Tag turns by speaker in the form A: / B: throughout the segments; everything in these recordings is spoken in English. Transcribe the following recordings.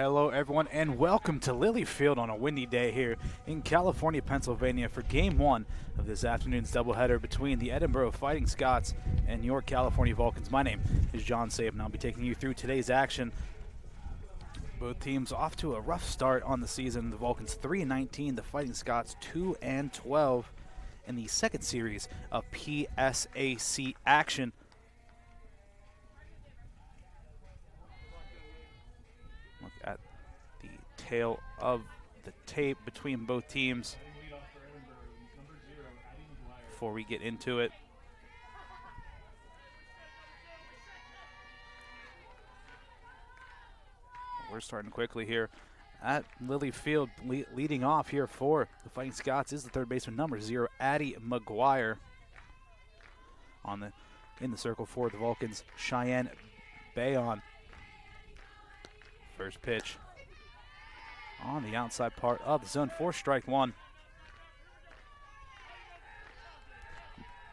A: Hello everyone and welcome to Lilly Field on a windy day here in California, Pennsylvania for Game 1 of this afternoon's doubleheader between the Edinboro Fighting Scots and your California Vulcans. My name is John Sabe and I'll be taking you through today's action. Both teams off to a rough start on the season. The Vulcans 3-19, the Fighting Scots 2-12 in the second series of PSAC action. Look at the tail of the tape between both teams before we get into it. We're starting quickly here at Lilly Field. Leading off here for the Fighting Scots is the third baseman, number 0, Addie McGuire. In the circle for the Vulcans, Cheyenne Bayon. First pitch on the outside part of the zone for strike one.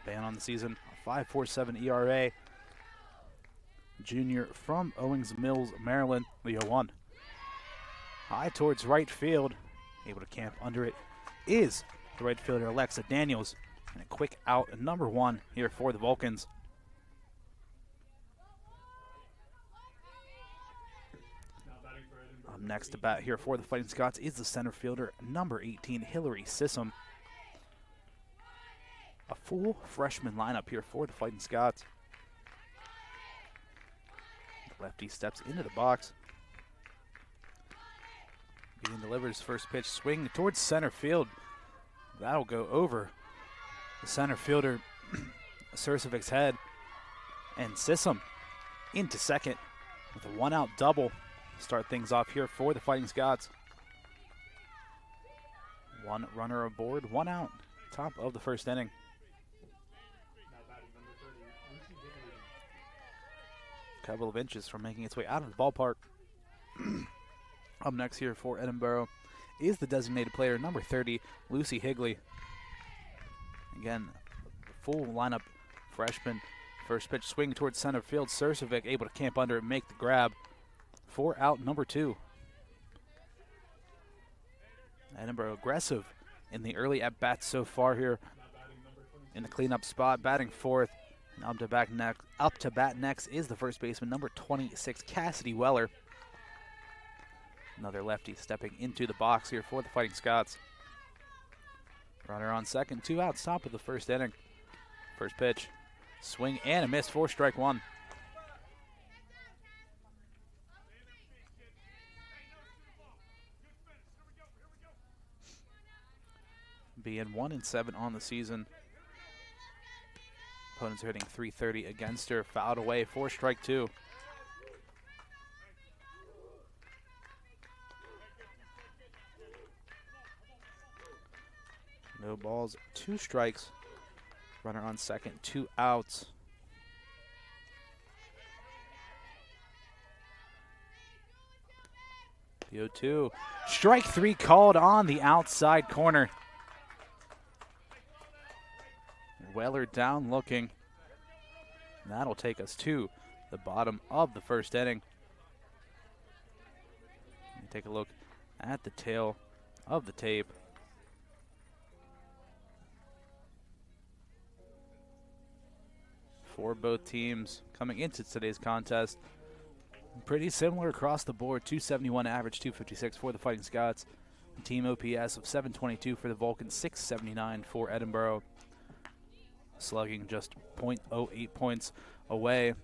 A: Bayon on the season, a 5.47 ERA. Junior from Owings Mills, Maryland, the 0-1. High towards right field. Able to camp under it is the right fielder, Alexa Daniels. And a quick out, number 1 here for the Vulcans. Next to bat here for the Fighting Scots is the center fielder, number 18, Hillary Sissom. A full freshman lineup here for the Fighting Scots. The lefty steps into the box. Being delivers first pitch, swing towards center field. That'll go over the center fielder, Sursevic's head. And Sissom into second with a one-out double. Start things off here for the Fighting Scots. One runner aboard, one out, top of the first inning. A couple of inches from making its way out of the ballpark. Up next here for Edinboro is the designated player, number 30, Lucy Higley. Again, full lineup freshman. First pitch swing towards center field. Sursevic able to camp under and make the grab. 4 out, number 2. Edinboro aggressive in the early at-bats so far here in the cleanup spot, batting fourth. And up to bat next is the first baseman, number 26, Cassidy Weller. Another lefty stepping into the box here for the Fighting Scots. Runner on second, 2 outs, top of the first inning. First pitch, swing and a miss for strike one. Being 1-7 on the season. Opponents are hitting .330 against her. Fouled away for strike two. No balls, 2 strikes. Runner on second, 2 outs. The 0-2. Strike 3 called on the outside corner. Weller down looking. And that'll take us to the bottom of the first inning. Take a look at the tail of the tape. For both teams coming into today's contest, pretty similar across the board. 271 average, 256 for the Fighting Scots. Team OPS of 722 for the Vulcans, 679 for Edinboro. Slugging just .08 points away.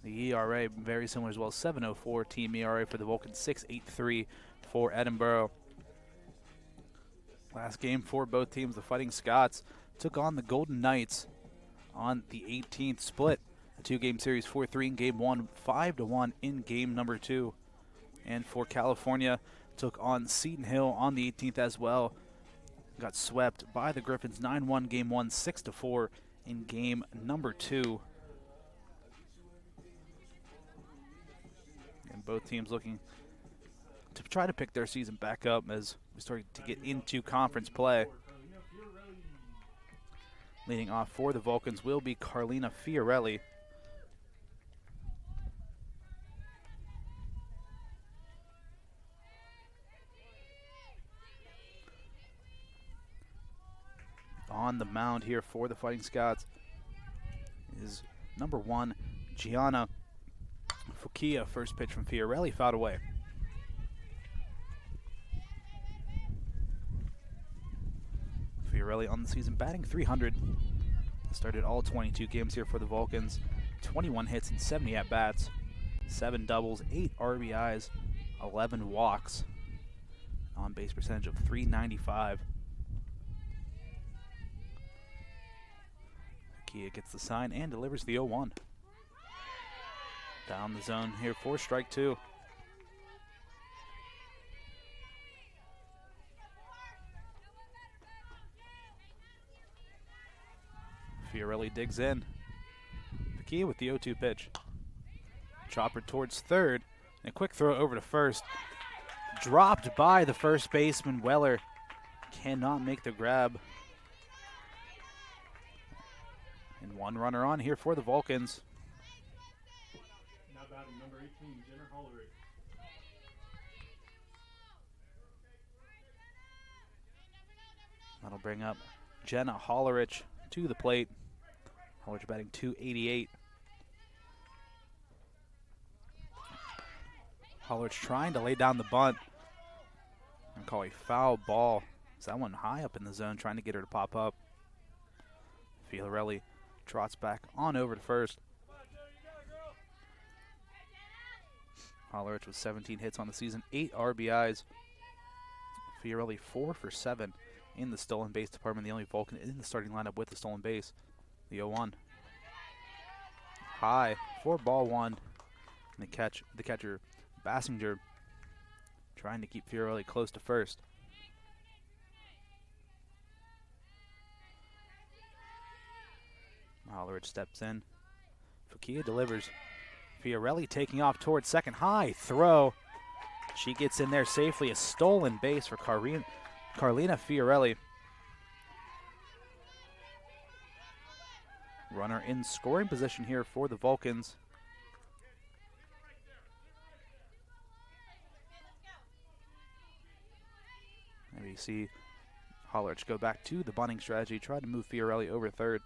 A: The ERA very similar as well, 7.04 team ERA for the Vulcans, 6.83 for Edinboro. Last game for both teams, the Fighting Scots took on the Golden Knights on the 18th, split a 2-game series, 4-3 in game 1, 5-1 in game number 2. And for California, took on Seton Hill on the 18th as well. Got swept by the Griffins, 9-1 game 1, 6-4 in game number 2. And both teams looking to try to pick their season back up as we start to get into conference play. Leading off for the Vulcans will be Carlina Fiorelli. on the mound here for the Fighting Scots is number 1, Gianna Fukia. First pitch from Fiorelli, fouled away. Fiorelli on the season batting .300. Started all 22 games here for the Vulcans. 21 hits and 70 at-bats. 7 doubles, 8 RBIs, 11 walks. On-base percentage of .395. Fukia gets the sign and delivers the 0-1. Down the zone here for strike 2. Fiorelli digs in. Fukia with the 0-2 pitch. Chopper towards third. And a quick throw over to first. Dropped by the first baseman. Weller cannot make the grab. And one runner on here for the Vulcans.
B: Now batting number 18, Jenna Hollerich.
A: That'll bring up Jenna Hollerich to the plate. Hollerich batting .288. Hollerich trying to lay down the bunt and call a foul ball. Is that one high up in the zone, trying to get her to pop up. Fiorelli trots back on over to first. Hollerich with 17 hits on the season, 8 RBIs. Fiorelli 4 for 7 in the stolen base department. The only Vulcan in the starting lineup with the stolen base. The 0-1. High for ball 1. And the catcher Bassinger trying to keep Fiorelli close to first. Hollerich steps in. Fukia delivers. Fiorelli taking off towards second. High throw. She gets in there safely. A stolen base for Carlina Fiorelli. Runner in scoring position here for the Vulcans. Maybe you see Hollerich go back to the bunting strategy, try to move Fiorelli over third.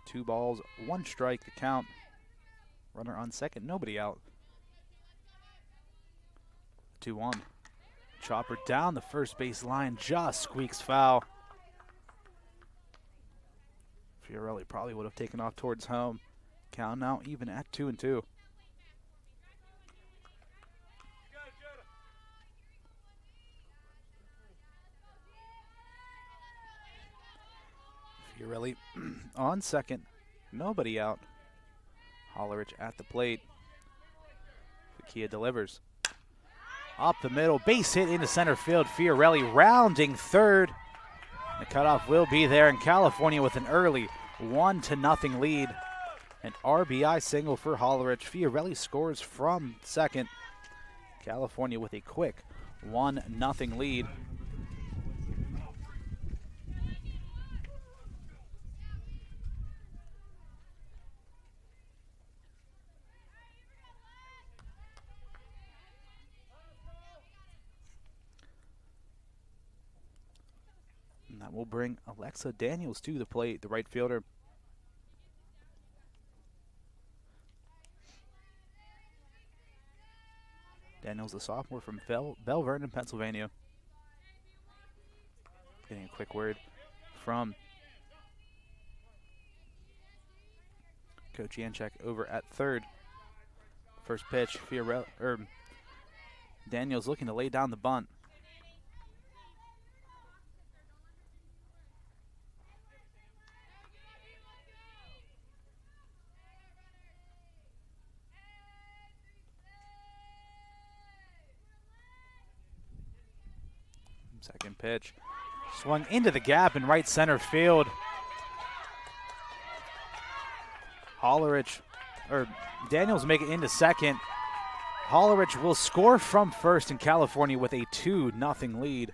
A: 2 balls, 1 strike, the count. Runner on second, nobody out. 2-1. Chopper down the first base line, just squeaks foul. Fiorelli probably would have taken off towards home. Count now even at 2-2. Fiorelli on second, nobody out. Hollerich at the plate. Fukia delivers. Up the middle, base hit into center field. Fiorelli rounding third. The cutoff will be there, and California with an early 1-0 lead. An RBI single for Hollerich. Fiorelli scores from second. California with a quick 1-0 lead. And that will bring Alexa Daniels to the plate, the right fielder. Daniels, a sophomore from Bell Vernon, Pennsylvania. Getting a quick word from Coach Janchek over at third. First pitch, Daniels looking to lay down the bunt. Second pitch, swung into the gap in right center field. Daniels make it into second. Hollerich will score from first, in California with a 2-0 lead.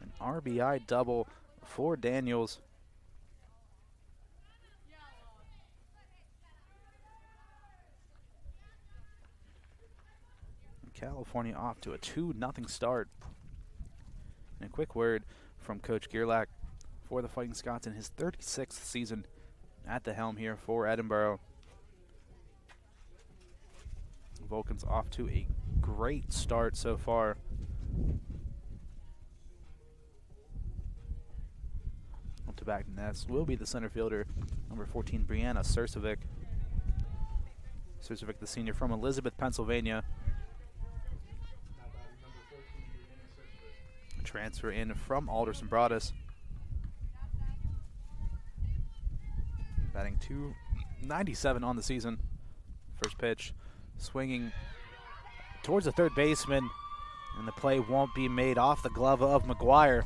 A: An RBI double for Daniels. California off to a 2-0 start. And a quick word from Coach Gerlach for the Fighting Scots in his 36th season at the helm here for Edinboro. Vulcan's off to a great start so far. Up to back nest will be the center fielder, number 14, Brianna Sursovic. Sursovic, the senior from Elizabeth, Pennsylvania. Transfer in from Alderson Broadus. Batting .297 on the season. First pitch, swinging towards the third baseman, and the play won't be made off the glove of McGuire.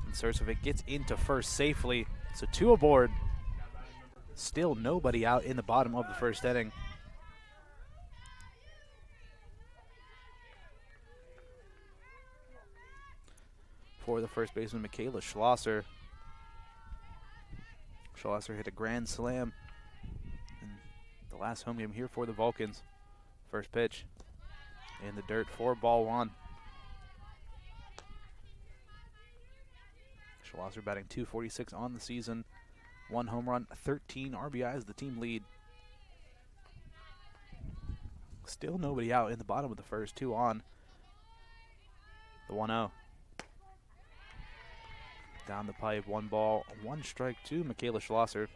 A: And Sursovic gets into first safely, so 2 aboard. Still nobody out in the bottom of the first inning. For the first baseman, Michaela Schlosser. Schlosser hit a grand slam in the last home game here for the Vulcans. First pitch in the dirt for ball 1. Schlosser batting .246 on the season. 1 home run, 13 RBIs, the team lead. Still nobody out in the bottom of the first, 2 on. The 1-0. Down the pipe, 1 ball, 1 strike to Michaela Schlosser.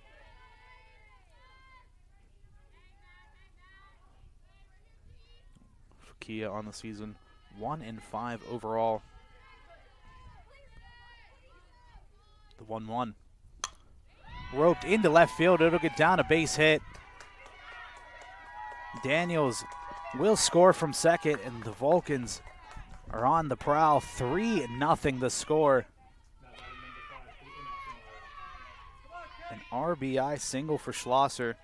A: Fakia on the season, 1-5 overall. The 1-1. Roped into left field, it'll get down, a base hit. Daniels will score from second, and the Vulcans are on the prowl. 3-0 the score. An RBI single for Schlosser.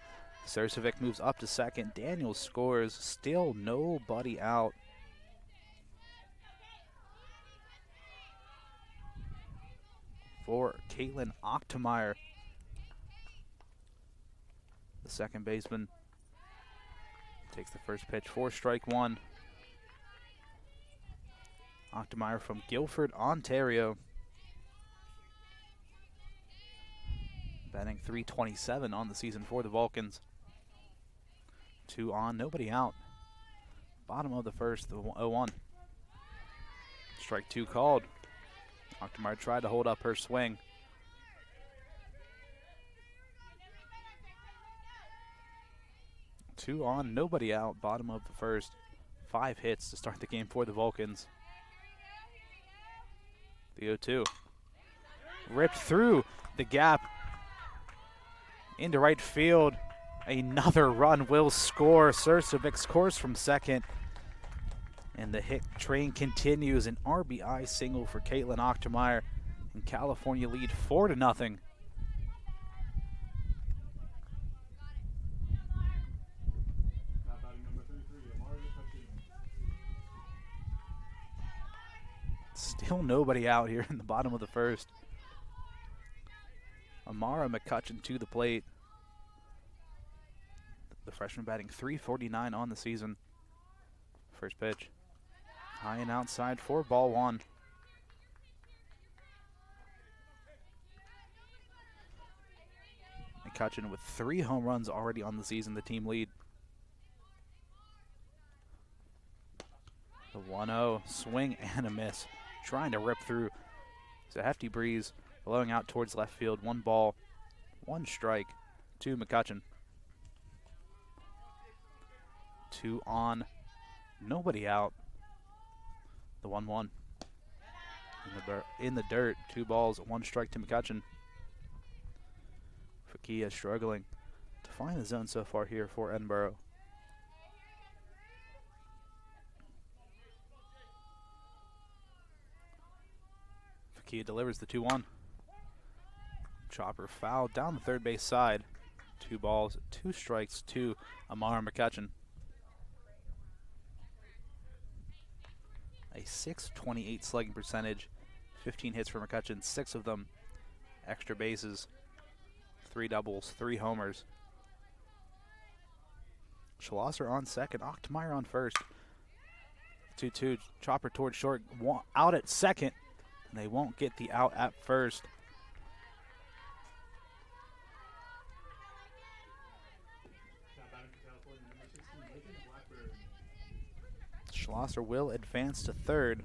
A: Sursovic moves up to second. Daniels scores. Still nobody out. For Caitlin Ochtemeier, the second baseman, takes the first pitch for strike 1. Ochtemeier from Guilford, Ontario. Batting .327 on the season for the Vulcans. 2 on, nobody out. Bottom of the first, the 0-1. Strike 2 called. Ochtemeier tried to hold up her swing. Two on, nobody out. Bottom of the first. 5 hits to start the game for the Vulcans. The 0-2. Ripped through the gap into right field. Another run will score. Sursovic scores from second. And the hit train continues. An RBI single for Caitlin Ochtemeier. And California lead 4-0. Still nobody out here in the bottom of the first. Amara McCutcheon to the plate. The freshman batting .349 on the season. First pitch. High and outside for ball 1. McCutcheon with 3 home runs already on the season, the team lead. The 1-0 swing and a miss. Trying to rip through. It's a hefty breeze blowing out towards left field. 1 ball, 1 strike to McCutcheon. 2 on, nobody out. The 1-1. In the dirt, 2 balls, 1 strike to McCutcheon. Fakia struggling to find the zone so far here for Edinboro. Fakia delivers the 2-1. Chopper foul down the third base side. 2 balls, 2 strikes to Amara McCutcheon. A .628 slugging percentage, 15 hits for McCutcheon, 6 of them extra bases, 3 doubles, 3 homers. Schlosser on second, Ochtmeyer on first. 2-2, chopper towards short, out at second. And they won't get the out at first. Schlosser will advance to third.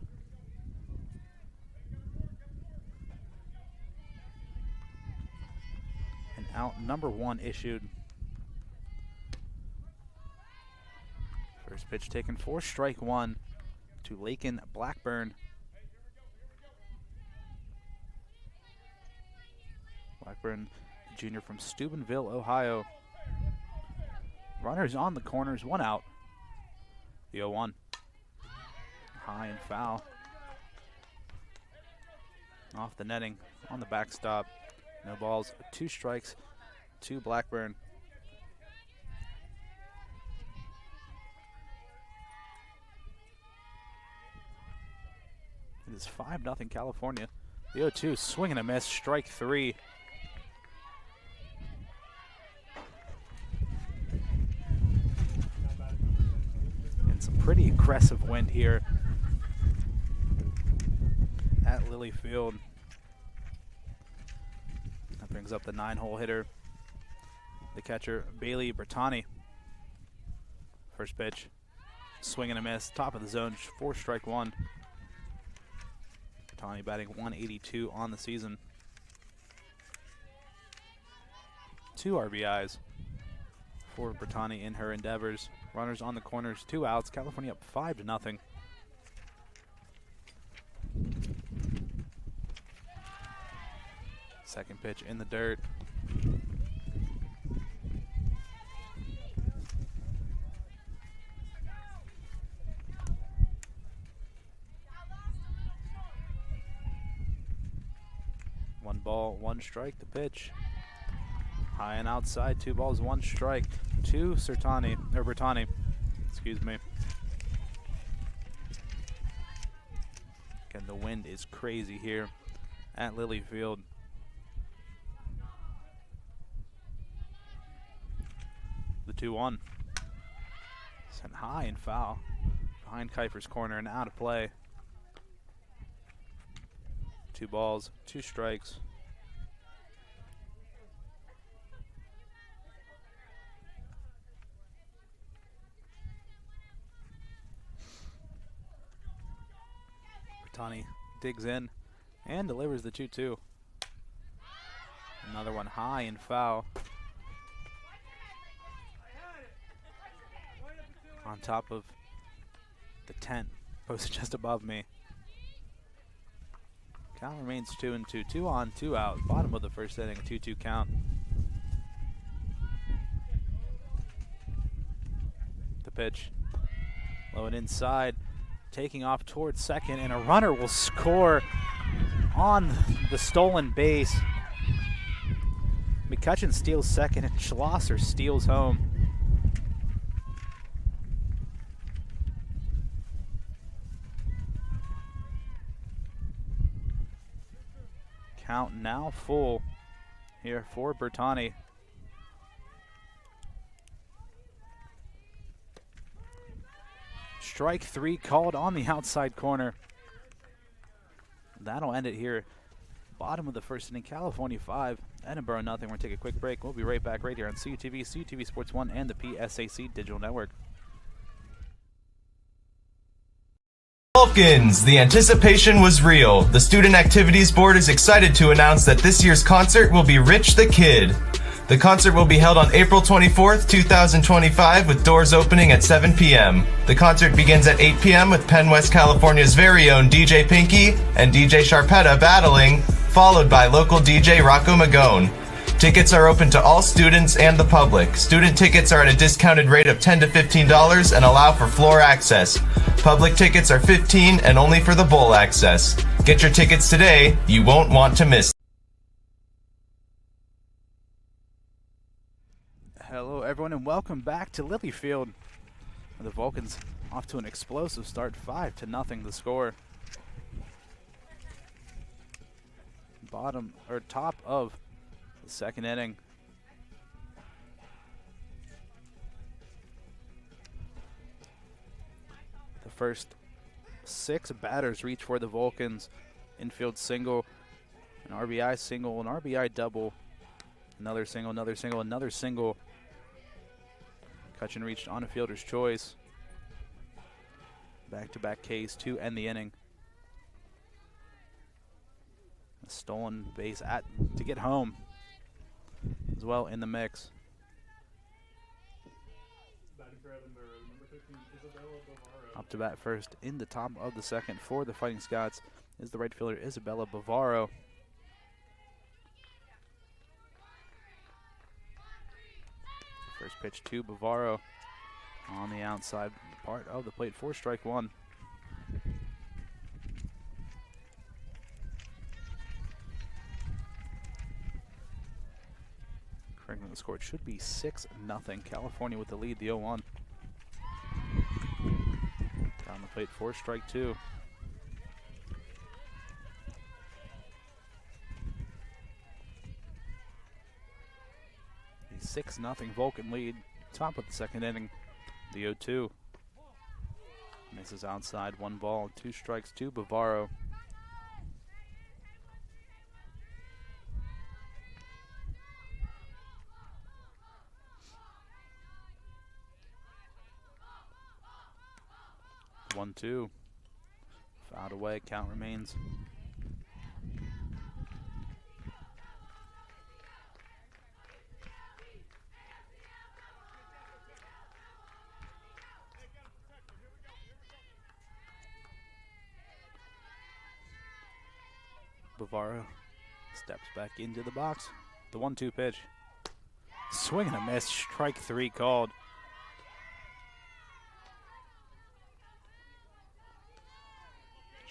A: And out number 1 issued. First pitch taken for strike 1 to Lakin Blackburn. Blackburn, junior from Steubenville, Ohio. Runners on the corners, 1 out. The 0-1. High and foul. Off the netting, on the backstop. No balls, 2 strikes to Blackburn. It is 5-0 California. The 0-2, swing and a miss, strike 3. And some pretty aggressive wind here at Lilly Field. That brings up the 9-hole hitter, the catcher, Bailey Bertani. First pitch, swing and a miss, top of the zone for strike 1. Bertani batting 182 on the season. 2 RBIs for Bertani in her endeavors. Runners on the corners, 2 outs. California up 5-0. Second pitch in the dirt. One ball, 1 strike, the pitch. High and outside, 2 balls, 1 strike to Bertani, excuse me. Again, the wind is crazy here at Lilly Field. The 2-1. Sent high and foul behind Kiefer's corner and out of play. 2 balls, 2 strikes. Bertani digs in and delivers the 2-2. Another one high and foul. On top of the tent, posted just above me. Cal remains 2-2, 2 on, 2 out. Bottom of the first inning, a 2-2 count. The pitch, low and inside, taking off towards second, and a runner will score on the stolen base. McCutcheon steals second, and Schlosser steals home. Count now full here for Bertani. Strike 3 called on the outside corner. That'll end it here. Bottom of the first inning, California 5, Edinboro nothing. We're going to take a quick break. We'll be right back right here on CUTV, CUTV Sports 1, and the PSAC Digital Network.
C: Vulcans, the anticipation was real. The Student Activities Board is excited to announce that this year's concert will be Rich the Kid. The concert will be held on April 24th, 2025, with doors opening at 7 p.m. The concert begins at 8 p.m. with Penn West California's very own DJ Pinky and DJ Sharpetta battling, followed by local DJ Rocco Magone. Tickets are open to all students and the public. Student tickets are at a discounted rate of $10 to $15 and allow for floor access. Public tickets are $15 and only for the bowl access. Get your tickets today. You won't want to miss.
A: Hello, everyone, and welcome back to Lilly Field. The Vulcans off to an explosive start, 5-0 the score. Top of the second inning. first 6 batters reach for the Vulcans. Infield single, an RBI single, an RBI double, another single, another single, another single. McCutcheon reached on a fielder's choice. Back-to-back Ks to end the inning. A stolen base to get home as well in the mix.
B: Batting for Edinboro, number 15, Isabella Bavaro.
A: Up to bat first in the top of the second for the Fighting Scots is the right fielder Isabella Bavaro. First pitch to Bavaro on the outside part of the plate for strike one. Correcting the score, it should be 6-0. California with the lead, the 0-1. Down the plate for strike two. A 6-0 Vulcan lead, top of the second inning, the 0-2. Misses outside, 1 ball, 2 strikes to Bavaro. One, 2. Fouled away, count remains. Bavaro steps back into the box. The 1-2 pitch. Swing and a miss, strike 3 called.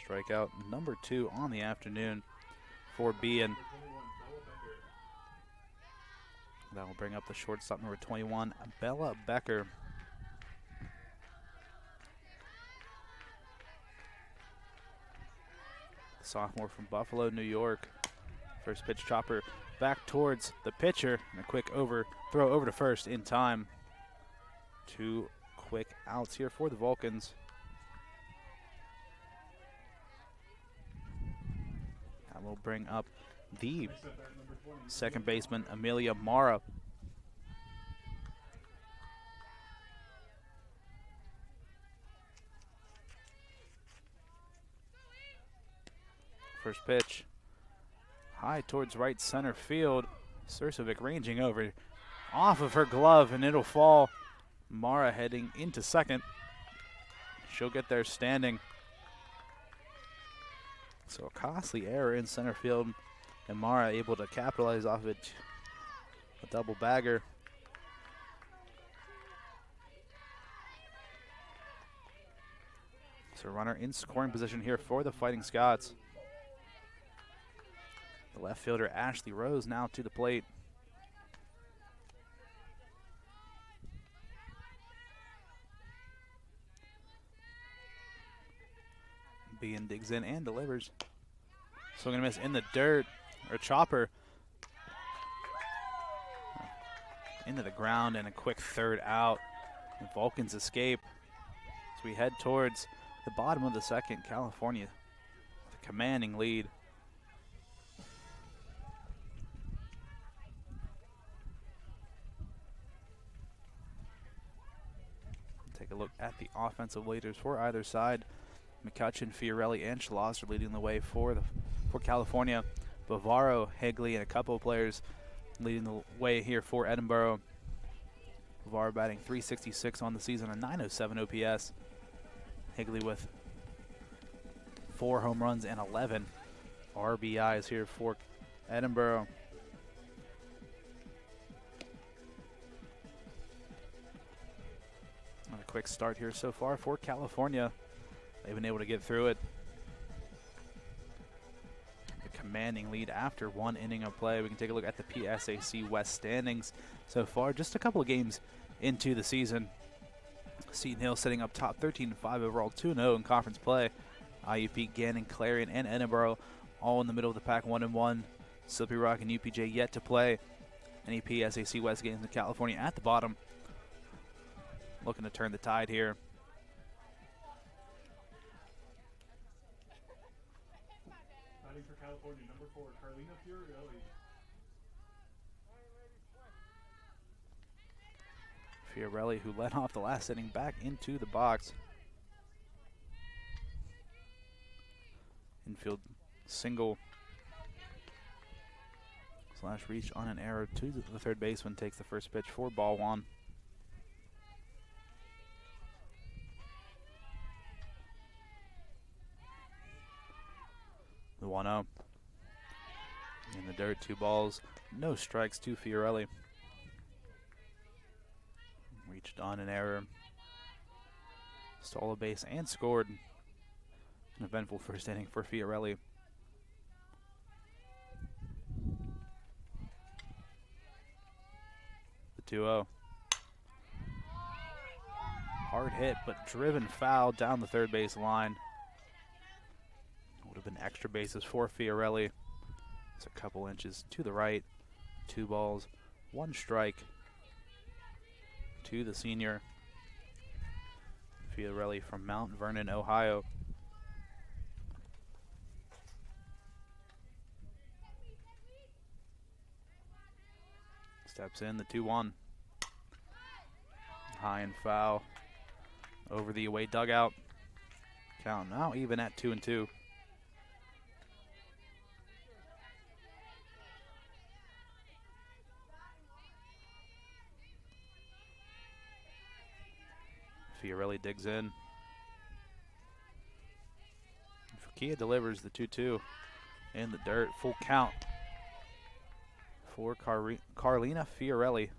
A: Strikeout number 2 on the afternoon for Bean. That will bring up the shortstop, number 21, Bella Becker. Sophomore from Buffalo, New York. First pitch chopper back towards the pitcher, and a quick throw over to first in time. 2 quick outs here for the Vulcans. That will bring up the second baseman, Amelia Mara. First pitch, high towards right center field. Sursovic ranging over off of her glove, and it'll fall. Mara heading into second. She'll get there standing. So a costly error in center field, and Mara able to capitalize off it. A double bagger. So runner in scoring position here for the Fighting Scots. The left fielder Ashley Rose now to the plate. Bean digs in and delivers. Swing and a miss in the dirt, or chopper. Into the ground and a quick third out. The Vulcans escape as we head towards the bottom of the second. California with a commanding lead. Take a look at the offensive leaders for either side. McCutcheon, Fiorelli, and Schlosser leading the way for California. Bavaro, Higley, and a couple of players leading the way here for Edinboro. Bavaro batting .366 on the season, a .907 OPS. Higley with 4 home runs and 11 RBIs here for Edinboro. And a quick start here so far for California. They've been able to get through it. A commanding lead after 1 inning of play. We can take a look at the PSAC West standings so far. Just a couple of games into the season. Seton Hill sitting up top 13-5 overall, 2-0 in conference play. IUP, Gannon, Clarion, and Edinboro all in the middle of the pack, 1-1. Slippery Rock and UPJ yet to play. Any PSAC West games in California at the bottom. Looking to turn the tide here.
B: California, number 4, Carlina Fiorelli.
A: Fiorelli, who led off the last inning, back into the box. Infield single slash reach on an error to the third baseman, takes the first pitch for ball 1. The 1-0. In the dirt, 2 balls, no strikes to Fiorelli. Reached on an error, stole a base and scored. An eventful first inning for Fiorelli. The 2-0. Hard hit, but driven foul down the third base line. Would have been extra bases for Fiorelli. It's a couple inches to the right. 2 balls, 1 strike to the senior. Fiorelli from Mount Vernon, Ohio. Steps in, the 2-1. High and foul over the away dugout. Count now even at 2-2. Fiorelli digs in. Fukia delivers the 2-2 in the dirt. Full count for Carlina Fiorelli.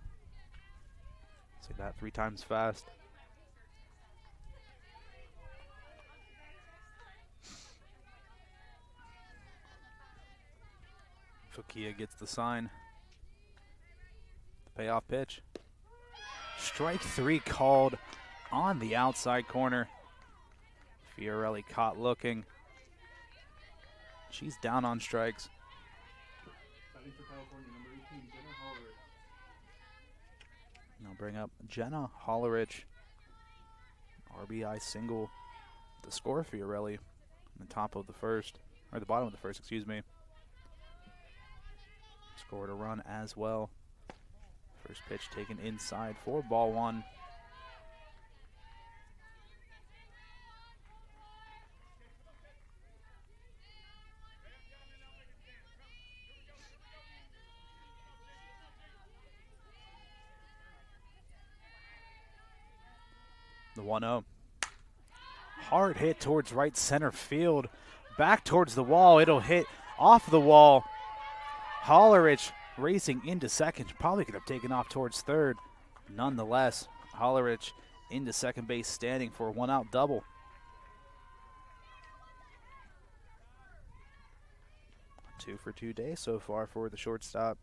A: Say that 3 times fast. Fukia gets the sign. The payoff pitch. Strike 3 called on the outside corner. Fiorelli caught looking. She's down on strikes.
B: Batting for California, number 18, Jenna Hollerich.
A: I'll bring up Jenna Hollerich. RBI single. The score, Fiorelli, on the top of the first, or the bottom of the first, excuse me. Scored a run as well. First pitch taken inside for ball 1. The 1-0. Hard hit towards right center field. Back towards the wall. It'll hit off the wall. Hollerich racing into second. Probably could have taken off towards third. Nonetheless, Hollerich into second base, standing for a 1-out double. A 2-for-2 day so far for the shortstop.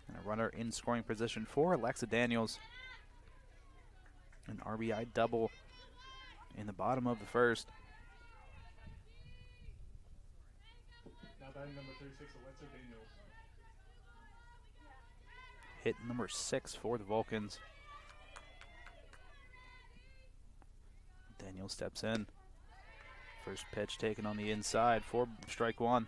A: And a runner in scoring position for Alexa Daniels. An RBI double in the bottom of the first.
B: Now batting number 36, Alexa Daniels.
A: Hit number 6 for the Vulcans. Daniels steps in. First pitch taken on the inside for strike 1.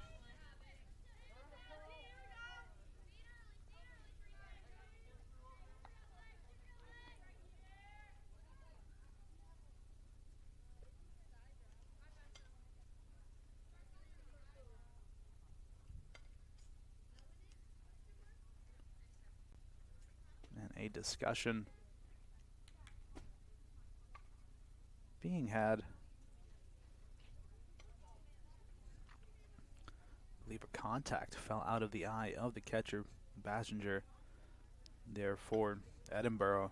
A: A discussion being had. I believe a contact fell out of the eye of the catcher, Bassinger, there for Edinboro,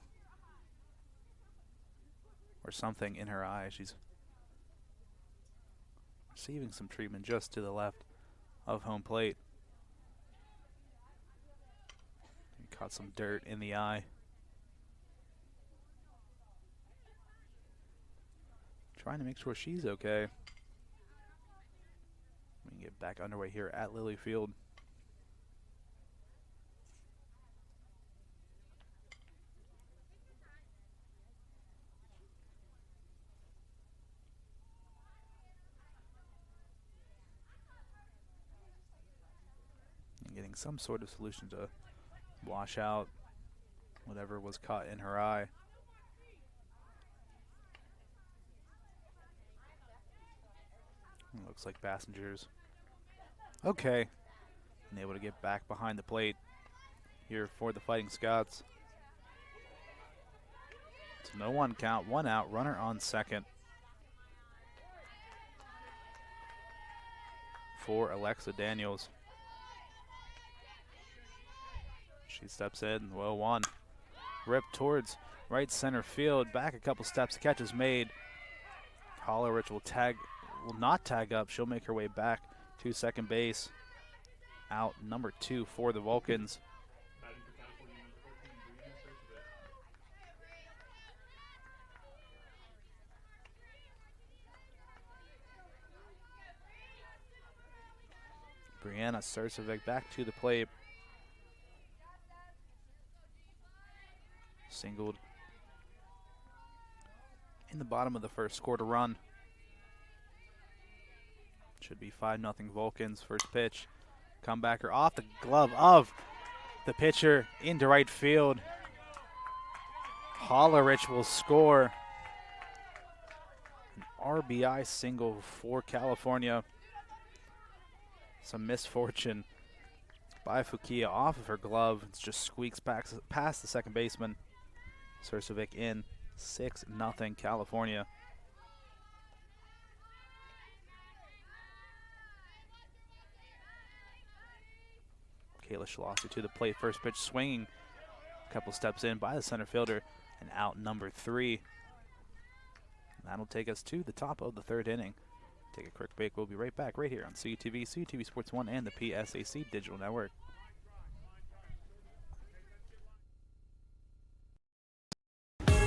A: or something in her eye. She's receiving some treatment just to the left of home plate. Caught some dirt in the eye. Trying to make sure she's okay. We can get back underway here at Lilly Field. finding some sort of solution to wash out whatever was caught in her eye. Looks like Passengers. Okay. And able to get back behind the plate here for the Fighting Scots. It's a 0-1 count, 1 out, runner on second for Alexa Daniels. She steps in, 0-1. Rip towards right center field, back a couple steps, the catch is made. Hollerich will not tag up. She'll make her way back to second base. Out number 2 for the Vulcans. Brianna Sursovic back to the plate. Singled in the bottom of the first, scored a run. Should be 5-0 Vulcans. First pitch. Comebacker off the glove of the pitcher into right field. Hollerich will score. An RBI single for California. Some misfortune by Fukia off of her glove. It just squeaks past the second baseman. Sursovic in. 6-0 California. Kayla Schlosser to the plate. First pitch swinging. A couple steps in by the center fielder. And out number 3. And that'll take us to the top of the third inning. Take a quick break. We'll be right back right here on CUTV, CUTV Sports 1, and the PSAC Digital Network.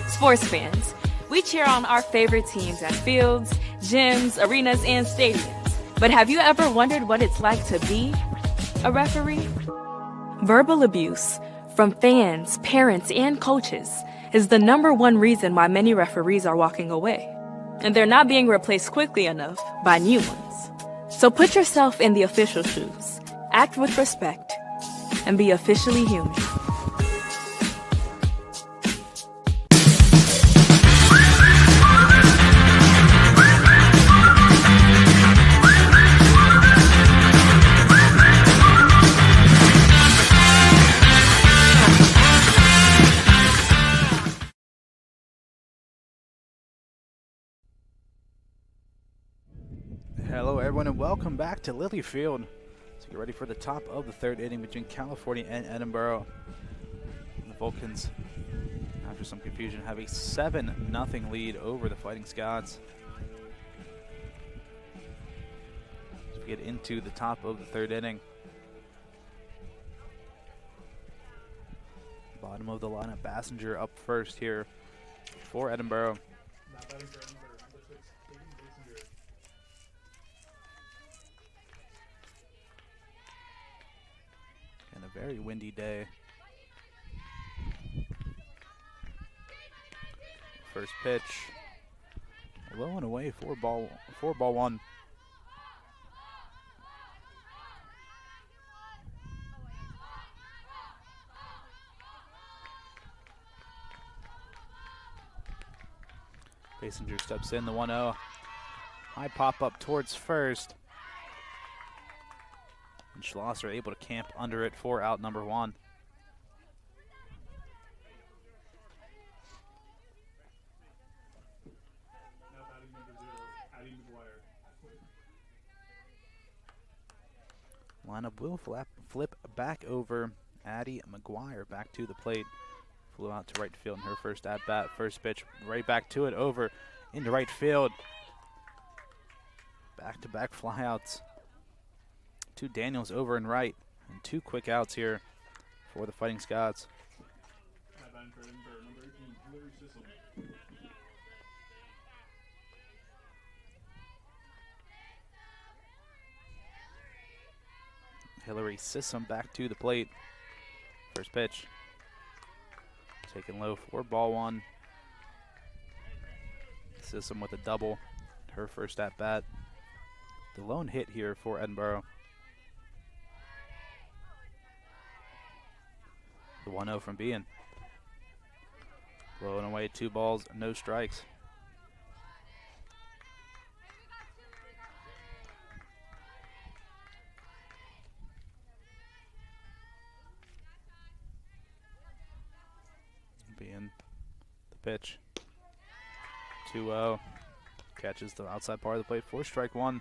D: Sports fans, we cheer on our favorite teams at fields, gyms, arenas, and stadiums. But have you ever wondered what it's like to be a referee? Verbal abuse from fans, parents, and coaches is the #1 reason why many referees are walking away. And they're not being replaced quickly enough by new ones. So put yourself in the official shoes, act with respect, and be officially human.
A: Hello everyone and welcome back to Lily Field. So get ready for the top of the third inning between California and Edinboro. The Vulcans, after some confusion, have a 7-0 lead over the Fighting Scots. As we get into the top of the third inning. Bottom of the lineup, Passenger up first here for Edinboro. And a very windy day. First pitch, low and away, 4-1. Passenger steps in, the 1-0. High pop up towards first. And Schlosser able to camp under it for out number 1.
B: Now batting number 0, Addie McGuire.
A: Lineup will flip back over. Addie McGuire back to the plate. Flew out to right field in her first at-bat. First pitch, right back to it, over into right field. Back-to-back flyouts. 2 Daniels over and right, and 2 quick outs here for the Fighting Scots.
B: Now batting for Edinboro, number 18, Hillary Sissom.
A: Hillary Sissom back to the plate. First pitch. Taken low for ball 1. Sissom with a double. Her first at bat. The lone hit here for Edinboro. 1-0 from Bean. Blowing away 2 balls, no strikes. Bean, the pitch. 2-0. Catches the outside part of the plate for strike 1.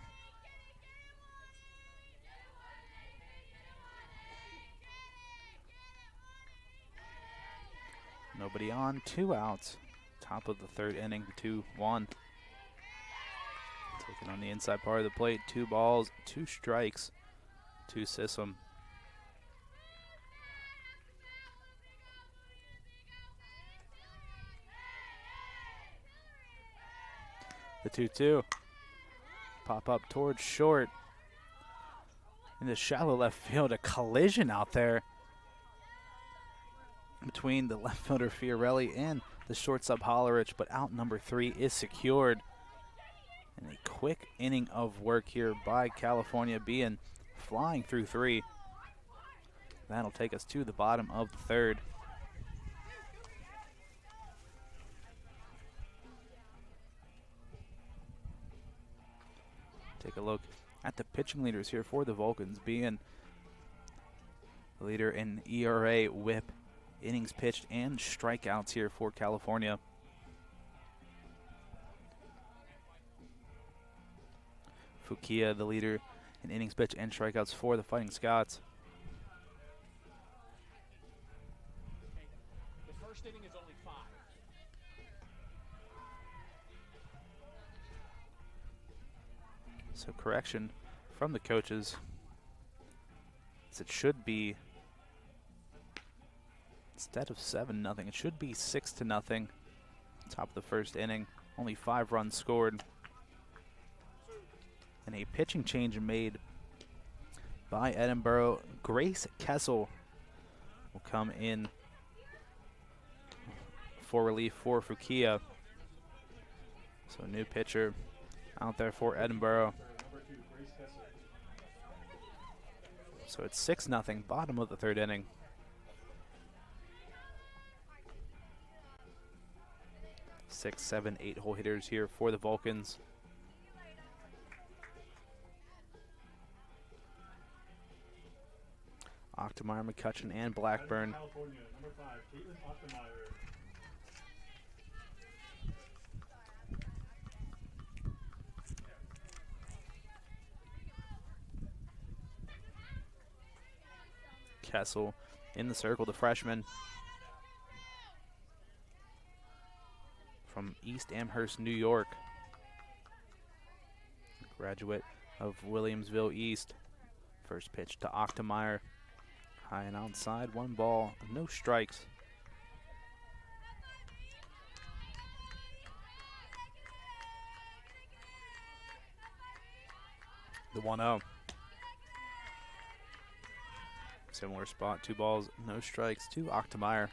A: Nobody on, 2 outs. Top of the 3rd inning, 2-1. Taking on the inside part of the plate, 2 balls, 2 strikes to Sissom. The 2-2. Pop up towards short. In the shallow left field, a collision out there between the left fielder Fiorelli and the shortstop Hollerich, but out number 3 is secured. And a quick inning of work here by California, being flying through 3. That'll take us to the bottom of the 3rd. Take a look at the pitching leaders here for the Vulcans, being the leader in ERA, whip, innings pitched, and strikeouts here for California. Fukia, the leader in innings pitched and strikeouts for the Fighting Scots.
B: The first inning is only 5.
A: So correction from the coaches. As it should be, instead of 7-0, it should be 6-0. Top of the 1st inning, only 5 runs scored. And a pitching change made by Edinboro. Grace Kessel will come in for relief for Fukia. So new pitcher out there for Edinboro. So it's 6-0, bottom of the 3rd inning. Six, 7, 8 hole hitters here for the Vulcans. Ochtemeyer, McCutcheon, and Blackburn.
B: California, number 5, Caitlin Ochtemeyer.
A: Kessel in the circle, the freshman from East Amherst, New York. Graduate of Williamsville East. First pitch to Ochtemeyer. High and outside, 1 ball, no strikes. The 1-0. Similar spot, 2 balls, no strikes to Ochtemeyer.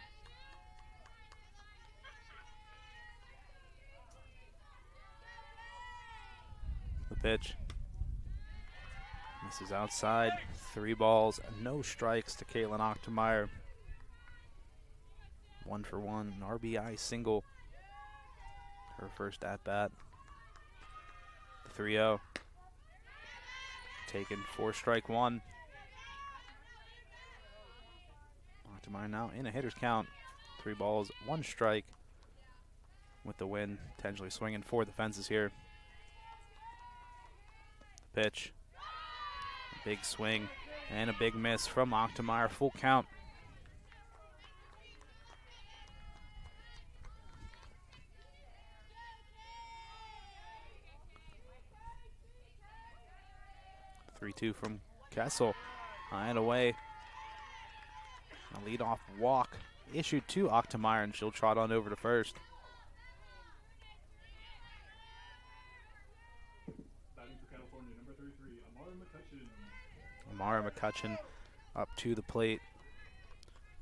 A: The pitch. This is outside, 3 balls, no strikes to Caitlin Ochtemeyer. 1 for 1, an RBI single. Her first at bat. The 3-0. Taken for strike 1. Ochtemeyer now in a hitter's count. 3 balls, 1 strike. With the win, potentially swinging for the fences here. The pitch. A big swing and a big miss from Ochtemeyer. Full count. The 3-2 from Kessel. High and away. A leadoff walk issued to Ochtemeyer, and she'll trot on over to first.
B: Batting for California, number 33, Amara McCutcheon.
A: Amara McCutcheon up to the plate.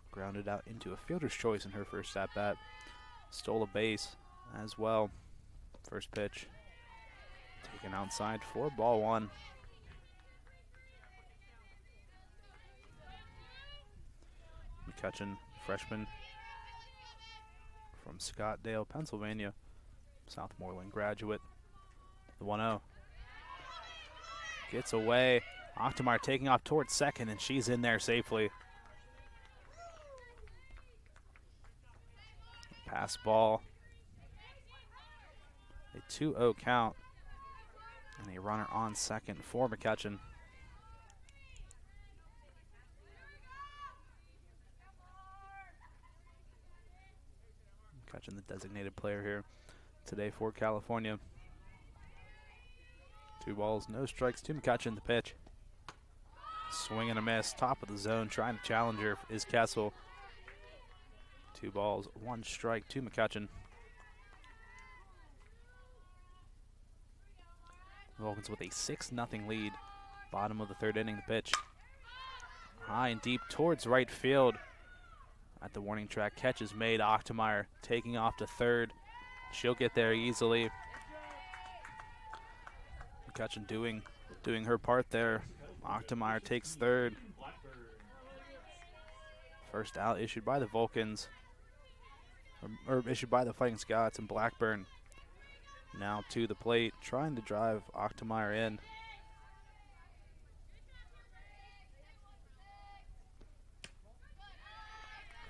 A: Grounded out into a fielder's choice in her first at-bat. Stole a base as well. First pitch taken outside for ball 1. McCutcheon, freshman from Scottdale, Pennsylvania, Southmoreland graduate. The 1-0. Gets away. Ochtemeyer taking off towards second, and she's in there safely. Pass ball. A 2-0 count. And a runner on second for McCutcheon. McCutcheon, the designated player here today for California. 2 balls, no strikes to McCutcheon. The pitch. Swing and a miss. Top of the zone. Trying to challenge her is Kessel. 2 balls, 1 strike to McCutcheon. Vulcans with a 6-0 lead. Bottom of the 3rd inning. The pitch. High and deep towards right field. At the warning track, catch is made. Ochtemeyer taking off to 3rd. She'll get there easily. McCutcheon doing her part there. Ochtemeyer takes 3rd. First out issued by the Vulcans, or issued by the Fighting Scots, and Blackburn now to the plate, trying to drive Ochtemeyer in.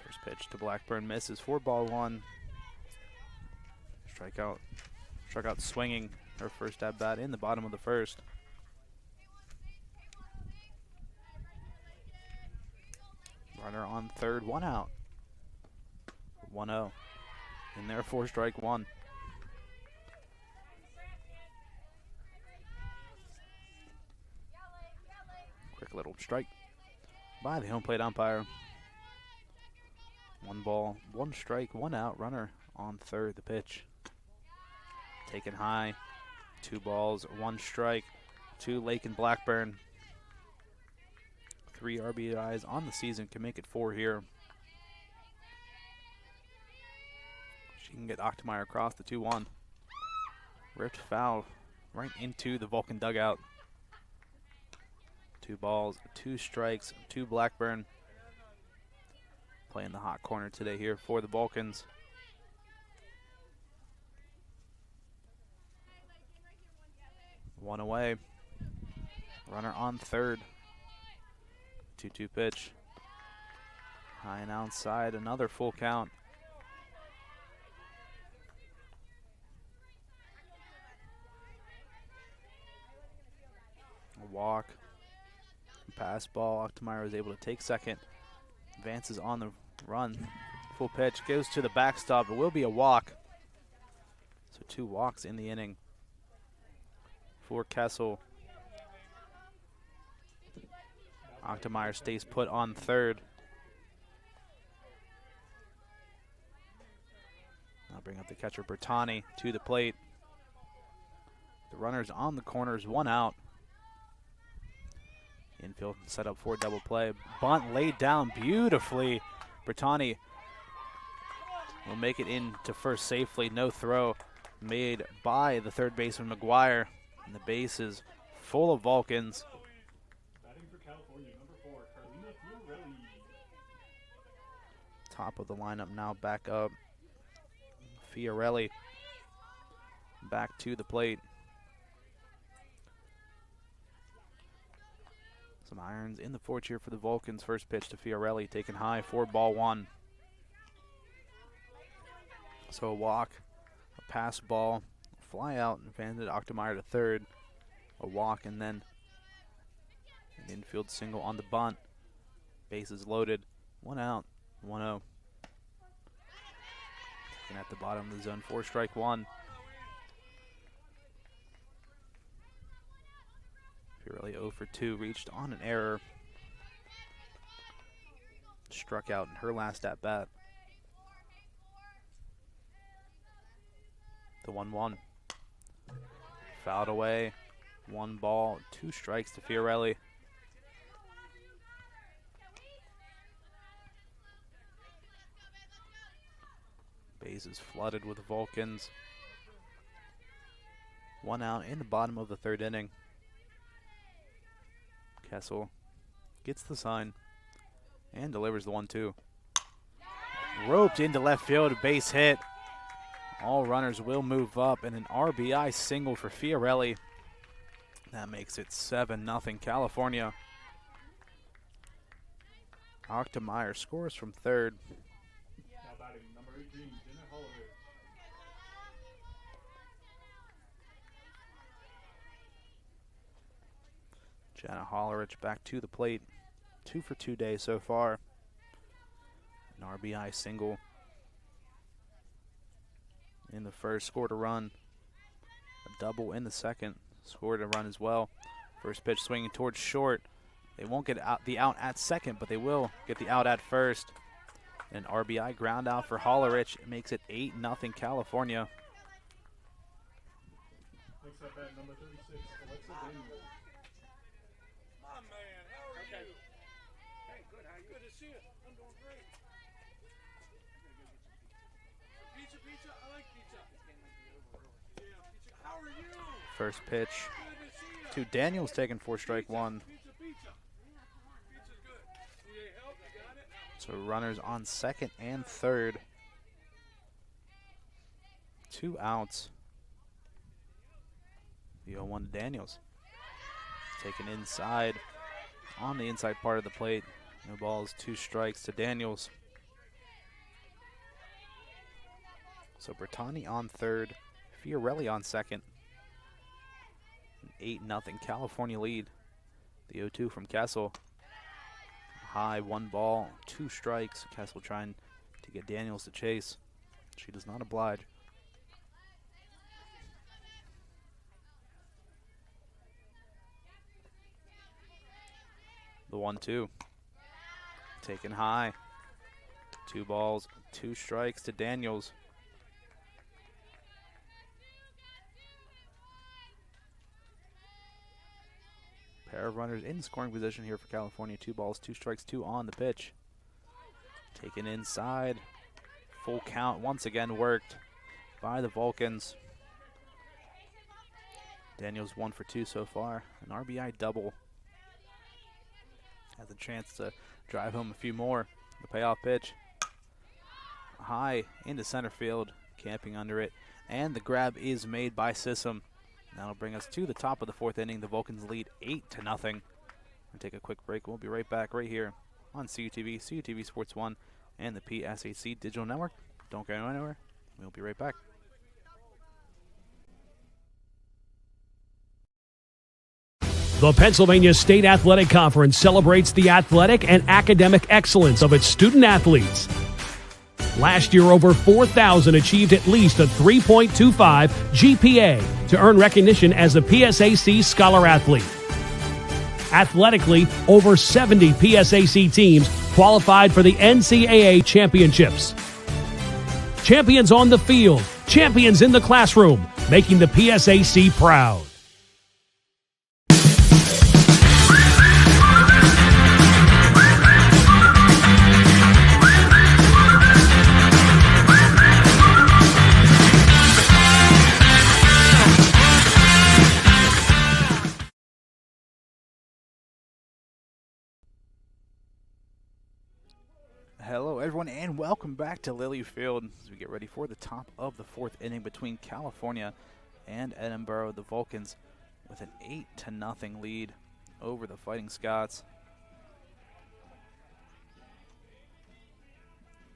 A: First pitch to Blackburn misses for ball 1. Strikeout swinging her first at bat in the bottom of the 1st. Runner on 3rd, 1 out. 1-0. In there for strike 1. Quick little strike by the home plate umpire. 1 ball, 1 strike, 1 out. Runner on 3rd. The pitch. Taken high. 2 balls, 1 strike to Lake and Blackburn. 3 RBIs on the season, can make it 4 here. She can get Ochtemeyer across the 2-1. Ripped foul right into the Vulcan dugout. 2 balls, 2 strikes to Blackburn. Playing the hot corner today here for the Vulcans. One away. Runner on 3rd. 2-2 pitch. High and outside, another full count. A walk. Pass ball. Ochtemeyer is able to take 2nd. Advances on the run. Full pitch. Goes to the backstop. It will be a walk. So 2 walks in the inning for Kessel. Ochtemeyer stays put on 3rd. I'll bring up the catcher Bertani to the plate. The runners on the corners, 1 out. Infield set up for double play. Bunt laid down beautifully. Bertani will make it into first safely. No throw made by the 3rd baseman McGuire. And the base is full of Vulcans.
B: Batting for California, number 4, Carlina Fiorelli.
A: Top of the lineup now back up. Fiorelli back to the plate. Some irons in the porch here for the Vulcans. First pitch to Fiorelli, taken high for ball 1. So a walk, a pass ball, fly out, and advantage Ochtemeyer to 3rd. A walk, and then an infield single on the bunt. Bases loaded. 1 out, 1-0. Taken at the bottom of the zone for strike 1. Fiorelli 0 for 2, reached on an error. Struck out in her last at bat. The 1-1. Fouled away. 1 ball, 2 strikes to Fiorelli. Bases flooded with Vulcans. 1 out in the bottom of the 3rd inning. Kessel gets the sign and delivers the 1-2. roped into left field, base hit. All runners will move up, and an RBI single for Fiorelli. That makes it 7-0 California. Ochtemeyer scores from third.
B: Now batting number 18, Jenna Holloway.
A: Jana Hollerich back to the plate. 2 for 2 days so far. An RBI single in the first, scored a run. A double in the second, scored a run as well. First pitch swinging towards short. They won't get the out at second, but they will get the out at first. An RBI ground out for Hollerich. It makes it 8-0 California.
B: Next up at number 36, Alexa Daniel.
E: My man, how are you? Hey, good. How are you? Good to see you. I'm doing great. Pizza. I like pizza. Yeah, pizza. How are you?
A: First pitch to Daniels, taking 4-strike-1.
E: Pizza's good. Need help? You got it?
A: So runners on second and third. 2 outs. The 0-1 to Daniels. Taken inside, on the inside part of the plate. No balls, 2 strikes to Daniels. So Bertani on third, Fiorelli on second. An 8-0 California lead. The 0-2 from Kessel. High, 1 ball, 2 strikes. Kessel trying to get Daniels to chase. She does not oblige. The 1-2. Taken high. 2 balls, 2 strikes to Daniels. Pair of runners in scoring position here for California. 2 balls, 2 strikes, 2 on the pitch. Taken inside. Full count once again worked by the Vulcans. Daniels 1 for 2 so far. An RBI double. Has a chance to drive home a few more. The payoff pitch. High into center field. Camping under it. And the grab is made by Sissom. That'll bring us to the top of the 4th inning. The Vulcans lead 8-0. We'll take a quick break. We'll be right back right here on CUTV, CUTV Sports 1, and the PSAC Digital Network. Don't go anywhere. We'll be right back.
F: The Pennsylvania State Athletic Conference celebrates the athletic and academic excellence of its student athletes. Last year, over 4,000 achieved at least a 3.25 GPA to earn recognition as a PSAC Scholar Athlete. Athletically, over 70 PSAC teams qualified for the NCAA championships. Champions on the field, champions in the classroom, making the PSAC proud.
A: Hello, everyone, and welcome back to Lily Field as we get ready for the top of the 4th inning between California and Edinboro. The Vulcans with an 8-0 lead over the Fighting Scots.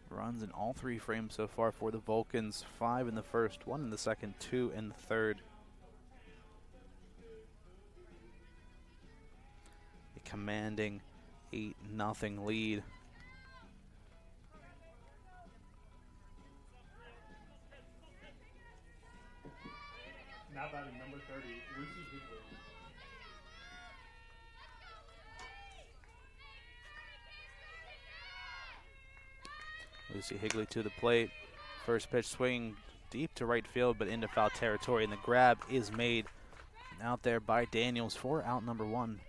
A: Runs in all 3 frames so far for the Vulcans. 5 in the first, 1 in the second, 2 in the third. A commanding 8-0 lead.
B: Now batting number 30, Lucy Higley.
A: Lucy Higley to the plate. First pitch swing deep to right field, but into foul territory, and the grab is made out there by Daniels for out number 1.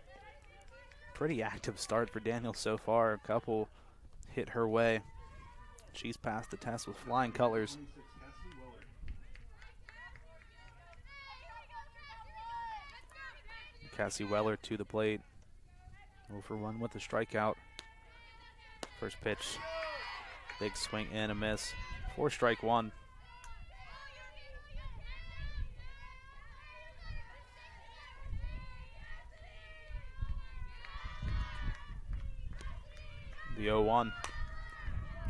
A: Pretty active start for Daniels so far. A couple hit her way. She's passed the test with flying colors. Cassie Weller to the plate. 0 for 1 with a strikeout. First pitch Big swing and a miss. 4 strike 1. The 0-1.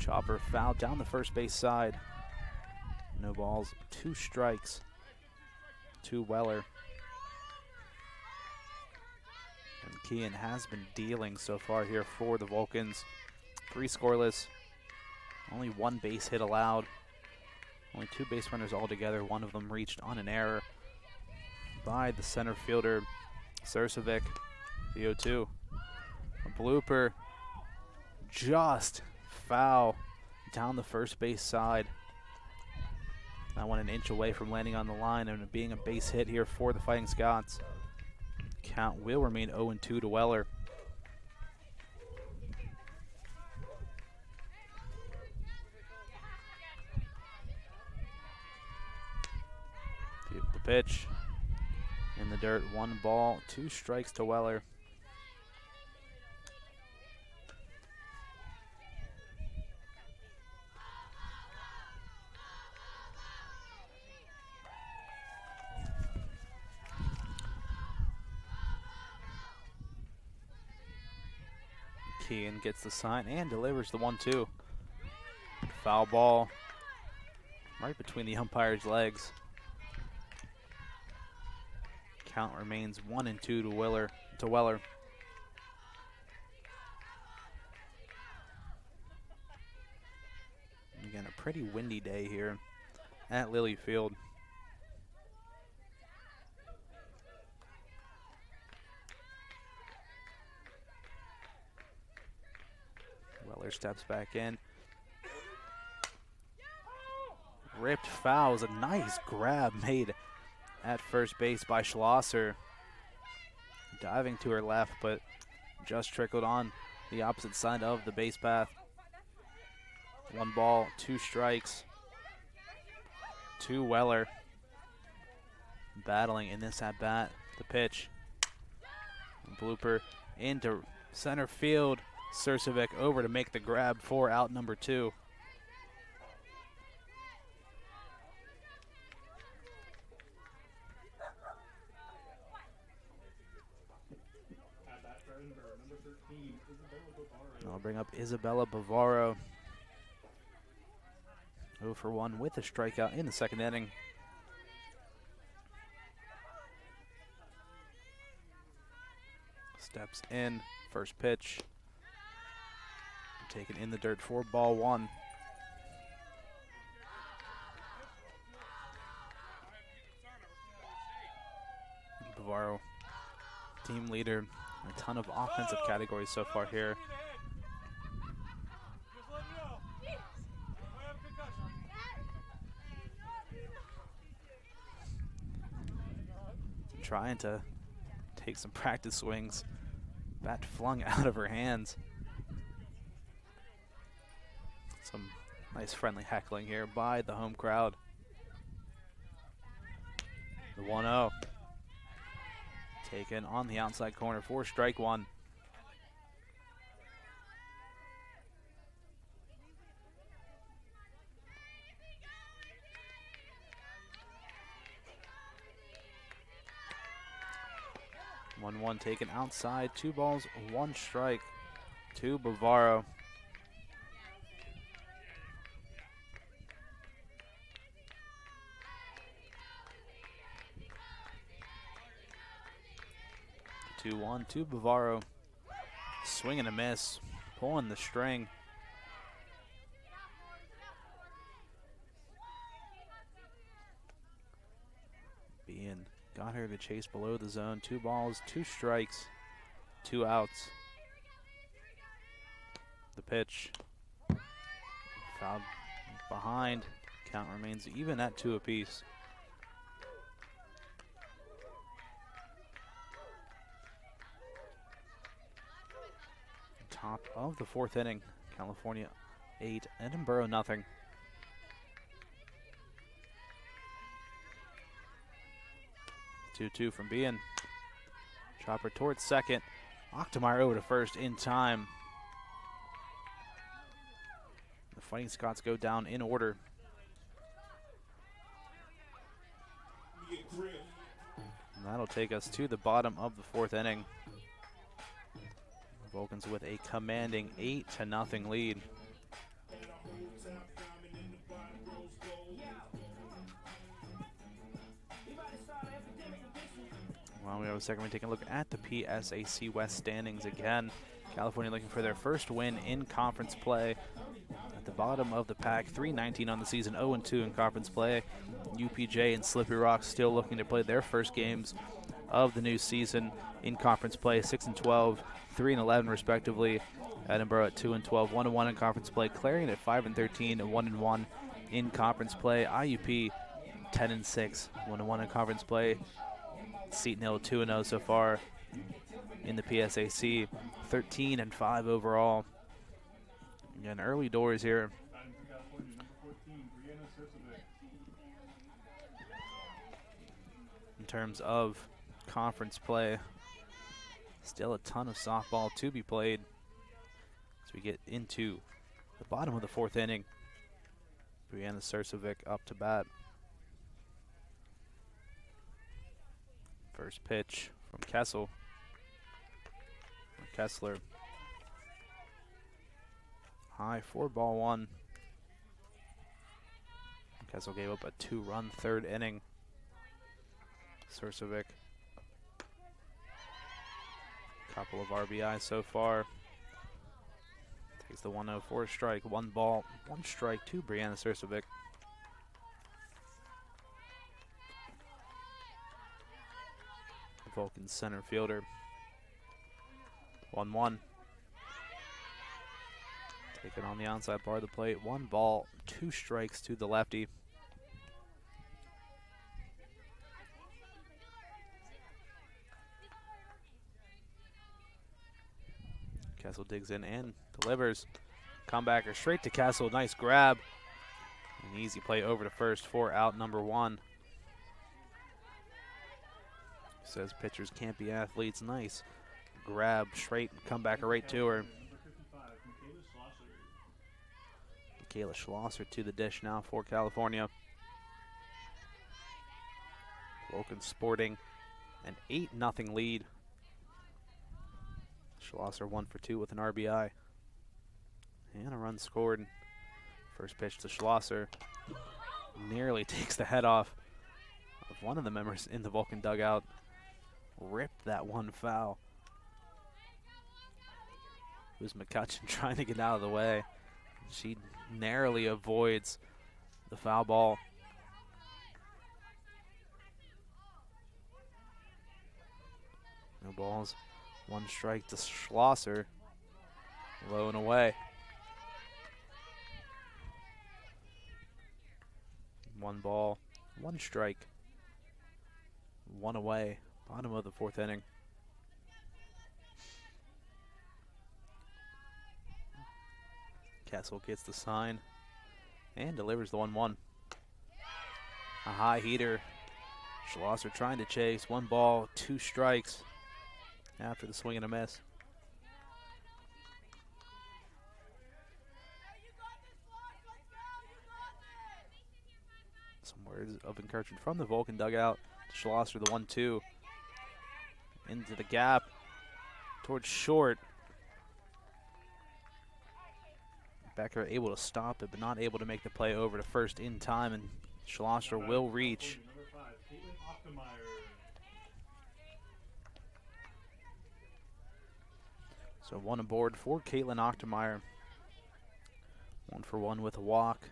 A: Chopper fouled down the first base side. No balls, 2 strikes to Weller. And Kean has been dealing so far here for the Vulcans. 3 scoreless, only 1 base hit allowed. Only 2 base runners altogether. One of them reached on an error by the center fielder, Sursovic. The 0-2. A blooper, just foul down the first base side. That one an inch away from landing on the line and being a base hit here for the Fighting Scots. Count will remain 0-2 to Weller. The pitch in the dirt. 1 ball, 2 strikes to Weller. Kean gets the sign and delivers the 1-2. Foul ball right between the umpire's legs. Count remains 1-2 to Weller. And again, a pretty windy day here at Lilly Field. Weller steps back in. Ripped foul. Was a nice grab made at first base by Schlosser. Diving to her left, but just trickled on the opposite side of the base path. 1 ball, 2 strikes to Weller. Battling in this at bat. The pitch. Blooper into center field. Sursovic over to make the grab for out number 2.
B: At bat for Edinboro, number 13, Isabella Bavaro.
A: I'll bring up Isabella Bavaro. 0 for 1 with a strikeout in the 2nd inning. Steps in, first pitch. Taken in the dirt for ball 1. Bavaro, team leader, a ton of offensive categories so far here. Trying to take some practice swings. Bat flung out of her hands. Some nice friendly heckling here by the home crowd. The 1-0. Taken on the outside corner for strike 1. One taken outside, 2 balls, 1 strike to Bavaro. The 2-1 to Bavaro. Swing and a miss, pulling the string. Being got her to chase below the zone. 2 balls, 2 strikes, 2 outs. The pitch. Fouled behind. Count remains even at 2 apiece. Top of the 4th inning. California 8, Edinboro nothing. Two from Bean. Chopper towards second. Ochtemeyer over to first in time. The Fighting Scots go down in order. And that'll take us to the bottom of the 4th inning. Vulcans with a commanding 8-0 lead. Well, we have a second. We're taking a look at the PSAC West standings again. California looking for their first win in conference play. At the bottom of the pack, 3-19 on the season, 0-2 in conference play. UPJ and Slippery Rock still looking to play their first games of the new season in conference play, 6-12, 3-11 respectively. Edinboro at 2-12, 1-1 in conference play. Clarion at 5-13, 1-1 in conference play. IUP 10-6, 1-1 in conference play. Seton Hill 2-0 so far in the PSAC, 13-5 overall. Again, early doors here. In terms of conference play, still a ton of softball to be played as we get into the bottom of the 4th inning. Brianna Sursovic up to bat. First pitch from Kessler. High for ball 1. Kessler gave up a 2-run 3rd inning. Sursovic, couple of RBIs so far. Takes the 1-0 for a strike. 1 ball, 1 strike to Brianna Sursovic. Vulcan center fielder. 1-1. Taken on the outside part of the plate. 1 ball, 2 strikes to the lefty. Kessel digs in and delivers. Comebacker straight to Kessel. Nice grab. An easy play over to first for out number 1. Says pitchers can't be athletes. Nice grab, straight, comebacker right to her. Michaela Schlosser to the dish now for California. Vulcan sporting an 8-0 lead. Schlosser 1 for 2 with an RBI. And a run scored. First pitch to Schlosser. Nearly takes the head off of one of the members in the Vulcan dugout. Ripped that one foul. It was McCutcheon trying to get out of the way. She narrowly avoids the foul ball. No balls. 1 strike to Schlosser. Low and away. 1 ball, 1 strike. 1 away. Bottom of the 4th inning. Kessel gets the sign and delivers the 1-1. A high heater. Schlosser trying to chase. 1 ball, 2 strikes after the swing and a miss. Some words of encouragement from the Vulcan dugout. Schlosser, the 1-2. Into the gap. Towards short. Becker able to stop it, but not able to make the play over to first in time, and Schlosser will reach. So 1 aboard for Caitlin Ochtemeyer. 1 for 1 with a walk.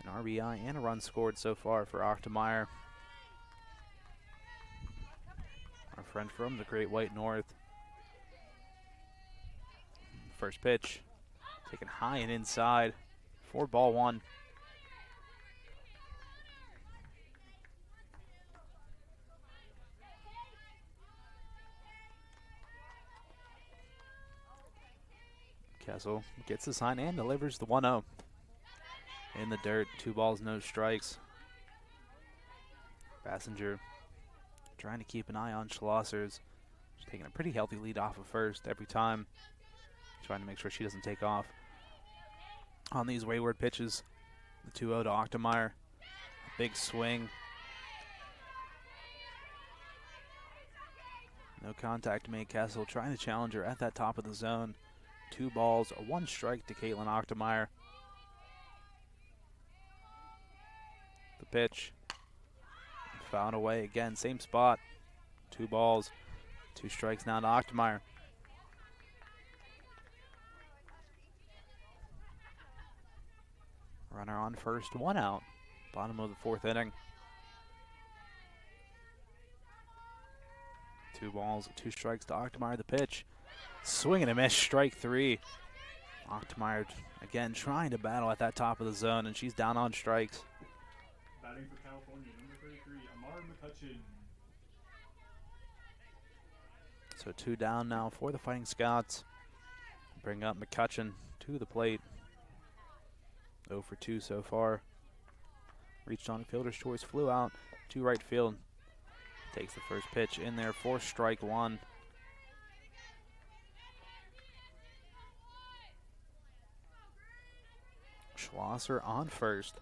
A: An RBI and a run scored so far for Ochtemeyer. Our friend from the Great White North. First pitch. Taken high and inside for ball 1. Kessel gets the sign and delivers the 1-0. In the dirt, 2 balls, no strikes. Passenger trying to keep an eye on Schlosser's. She's taking a pretty healthy lead off of first every time. Trying to make sure she doesn't take off. on these wayward pitches. The 2-0 to Ochtemeyer. Big swing. No contact made. Kessel trying to challenge her at that top of the zone. 2 balls, 1 strike to Caitlin Ochtemeyer. The pitch. Fouled away again, same spot. 2 balls, 2 strikes now to Ochtemeyer. Runner on first, 1 out. Bottom of the 4th inning. 2 balls, 2 strikes to Ochtemeyer. The pitch. Swing and a miss, strike 3. Ochtemeyer again trying to battle at that top of the zone, and she's down on strikes.
B: Batting for California, number 33, Amara McCutcheon.
A: So 2 down now for the Fighting Scots. Bring up McCutcheon to the plate. 0 for 2 so far. Reached on fielder's choice, flew out to right field. Takes the first pitch in there for strike 1. Schlosser on first.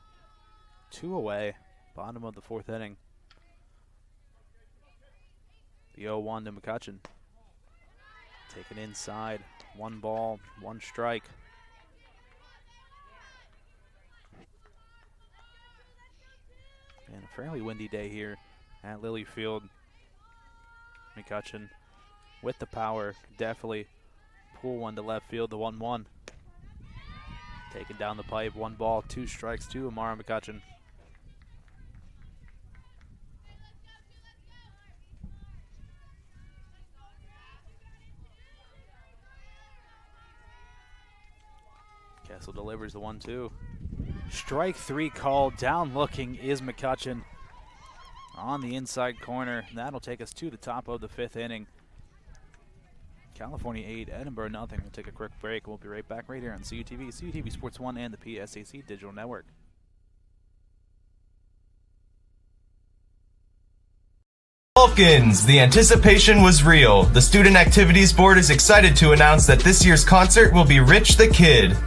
A: 2 away. Bottom of the 4th inning. The 0-1 to McCutcheon. Taken inside. 1 ball, 1 strike. And a fairly windy day here at Lilly Field. McCutcheon with the power. Definitely pull one to left field, the 1-1. Taken down the pipe, 1 ball, 2 strikes to Amara McCutcheon. Kessel delivers the 1-2. Strike 3 called. Down looking is McCutcheon on the inside corner. That'll take us to the top of the 5th inning. California 8, Edinboro nothing. We'll take a quick break. We'll be right back right here on CUTV, CUTV Sports 1 and the PSAC Digital Network.
C: Vulcans, the anticipation was real. The Student Activities Board is excited to announce that this year's concert will be Rich the Kid.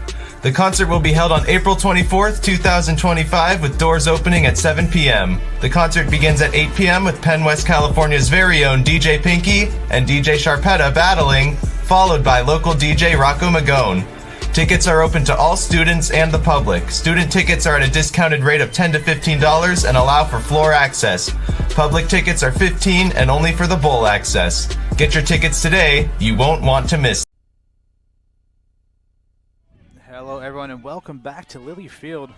C: The concert will be held on April 24th, 2025, with doors opening at 7 p.m. The concert begins at 8 p.m. with Penn West California's very own DJ Pinky and DJ Sharpetta battling, followed by local DJ Rocco Magone. Tickets are open to all students and the public. Student tickets are at a discounted rate of $10 to $15 and allow for floor access. Public tickets are $15 and only for the bowl access. Get your tickets today. You won't want to miss.
A: Hello, everyone, and welcome back to Lilly Field.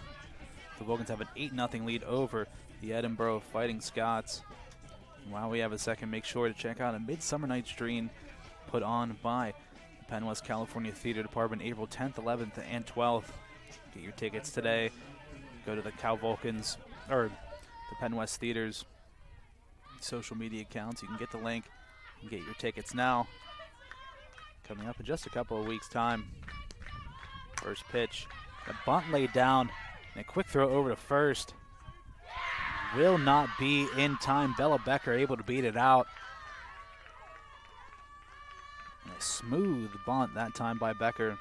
A: The Vulcans have an 8-0 lead over the Edinboro Fighting Scots. And while we have a second, make sure to check out a Midsummer Night's Dream put on by the Penn West California Theater Department April 10th, 11th, and 12th. Get your tickets today. Go to the Vulcans, or the Penn West Theater's social media accounts. You can get the link and get your tickets now. Coming up in just a couple of weeks' time. First pitch, the bunt laid down, and a quick throw over to first. Will not be in time. Bella Becker able to beat it out. And a smooth bunt that time by Becker.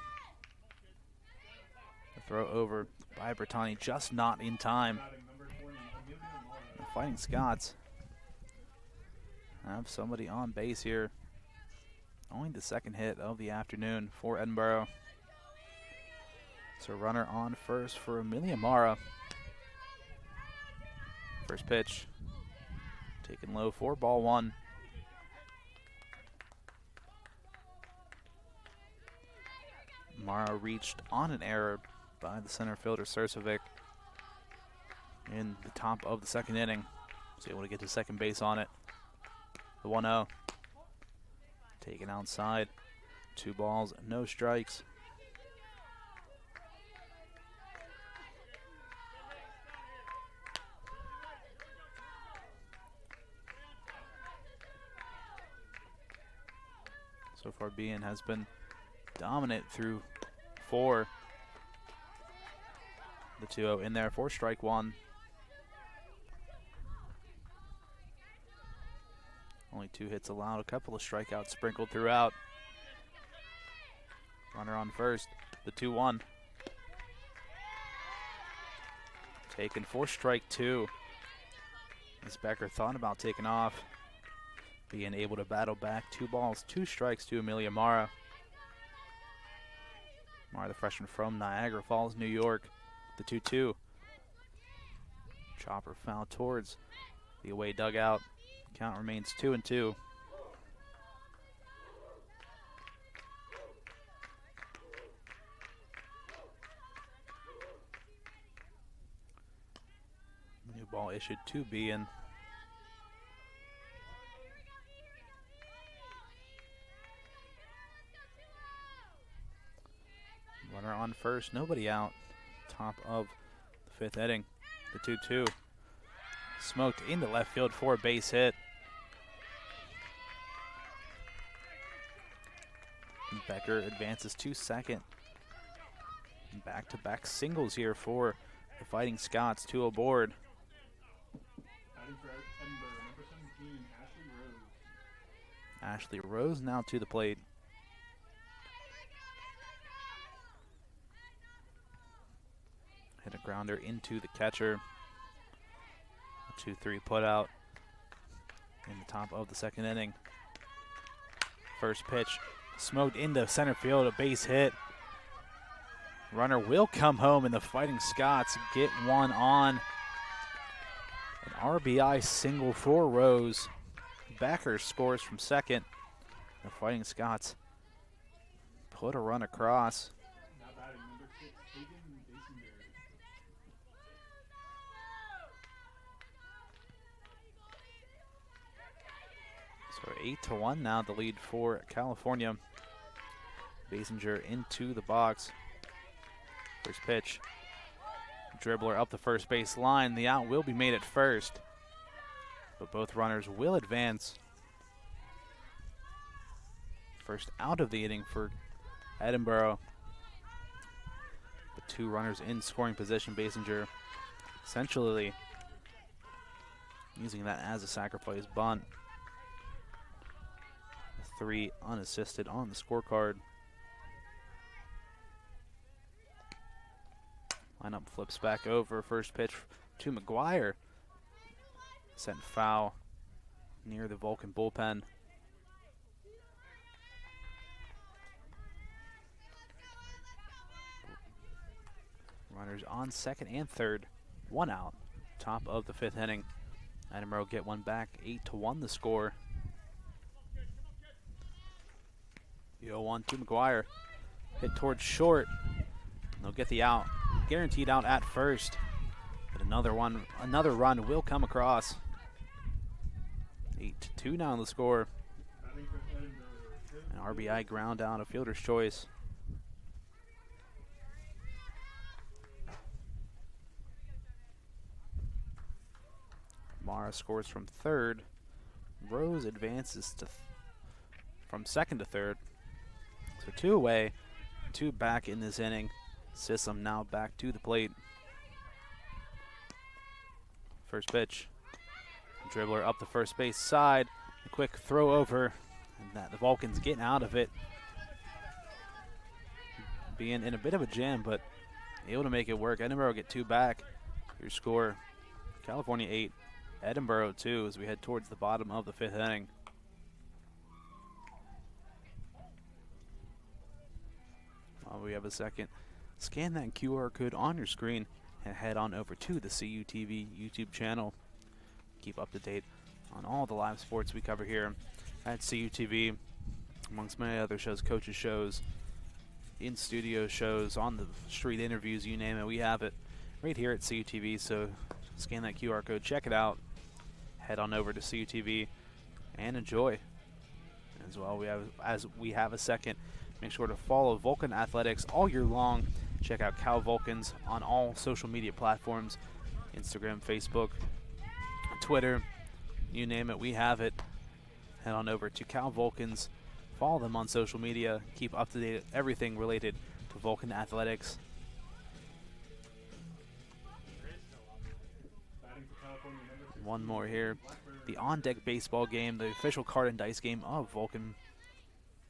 A: The throw over by Bertani, just not in time. The Fighting Scots have somebody on base here. Only the second hit of the afternoon for Edinboro. So runner on first for Amelia Mara. First pitch, taken low for ball 1. Mara reached on an error by the center fielder Sursovic in the top of the 2nd inning. Was able to get to second base on it. The 1-0. Taken outside. 2 balls, no strikes. So far, Bean has been dominant through 4. The 2-0 in there for strike 1. Only 2 hits allowed, a couple of strikeouts sprinkled throughout. Runner on first, the 2-1. Taken for strike 2. As Becker thought about taking off, being able to battle back. 2 balls, 2 strikes to Amelia Mara. Mara, the freshman from Niagara Falls, New York. The 2-2. Chopper foul towards the away dugout. Count remains 2-2. New ball issued to Bean. Runner on first, nobody out. Top of the 5th inning. The 2-2. Smoked into left field for a base hit. Becker advances to second. Back-to-back singles here for the Fighting Scots, 2 aboard.
B: Batting for Edinboro, number 17, Ashley Rose.
A: Ashley Rose now to the plate. Hit a grounder into the catcher. A 2-3 put out in the top of the 2nd inning. First pitch smoked into center field, a base hit. Runner will come home, and the Fighting Scots get one on. An RBI single for Rose. Becker scores from second. The Fighting Scots put a run across.
B: Now batting number 6, Hagen Basenberg.
A: So 8-1 now, the lead for California. Basinger into the box. First pitch. Dribbler up the first base line. The out will be made at first, but both runners will advance. First out of the inning for Edinboro. The 2 runners in scoring position. Basinger essentially using that as a sacrifice bunt. 3 unassisted on the scorecard. Lineup flips back over. First pitch to McGuire. Sent foul near the Vulcan bullpen. Runners on second and third. 1 out. Top of the 5th inning. Edinboro get one back. 8-1 the score. The 0-1 to McGuire. Hit towards short. They'll get the out. Guaranteed out at first. But another run will come across. 8-2 now on the score.
B: Batting for Edinboro,
A: An RBI ground out, a fielder's choice. Mara scores from third. Rose advances to from second to third. So 2 away, 2 back in this inning. Sissom now back to the plate. First pitch. Dribbler up the first base side. A quick throw over. And the Vulcans getting out of it. Being in a bit of a jam, but able to make it work. Edinboro get 2 back. Your score, California 8, Edinboro 2 as we head towards the bottom of the 5th inning. While we have a second, scan that QR code on your screen and head on over to the CUTV YouTube channel. Keep up to date on all the live sports we cover here at CUTV, amongst many other shows, coaches shows, in-studio shows, on the street interviews, you name it, we have it right here at CUTV. So scan that QR code, check it out, head on over to CUTV and enjoy. As well, as we have a second, make sure to follow Vulcan Athletics all year long. Check out Cal Vulcans on all social media platforms, Instagram, Facebook, Twitter, you name it, we have it. Head on over to Cal Vulcans, follow them on social media, keep up to date with everything related to Vulcan Athletics.
B: batting for California, number 16,
A: One more here. The on-deck baseball game, the official card and dice game of Vulcan,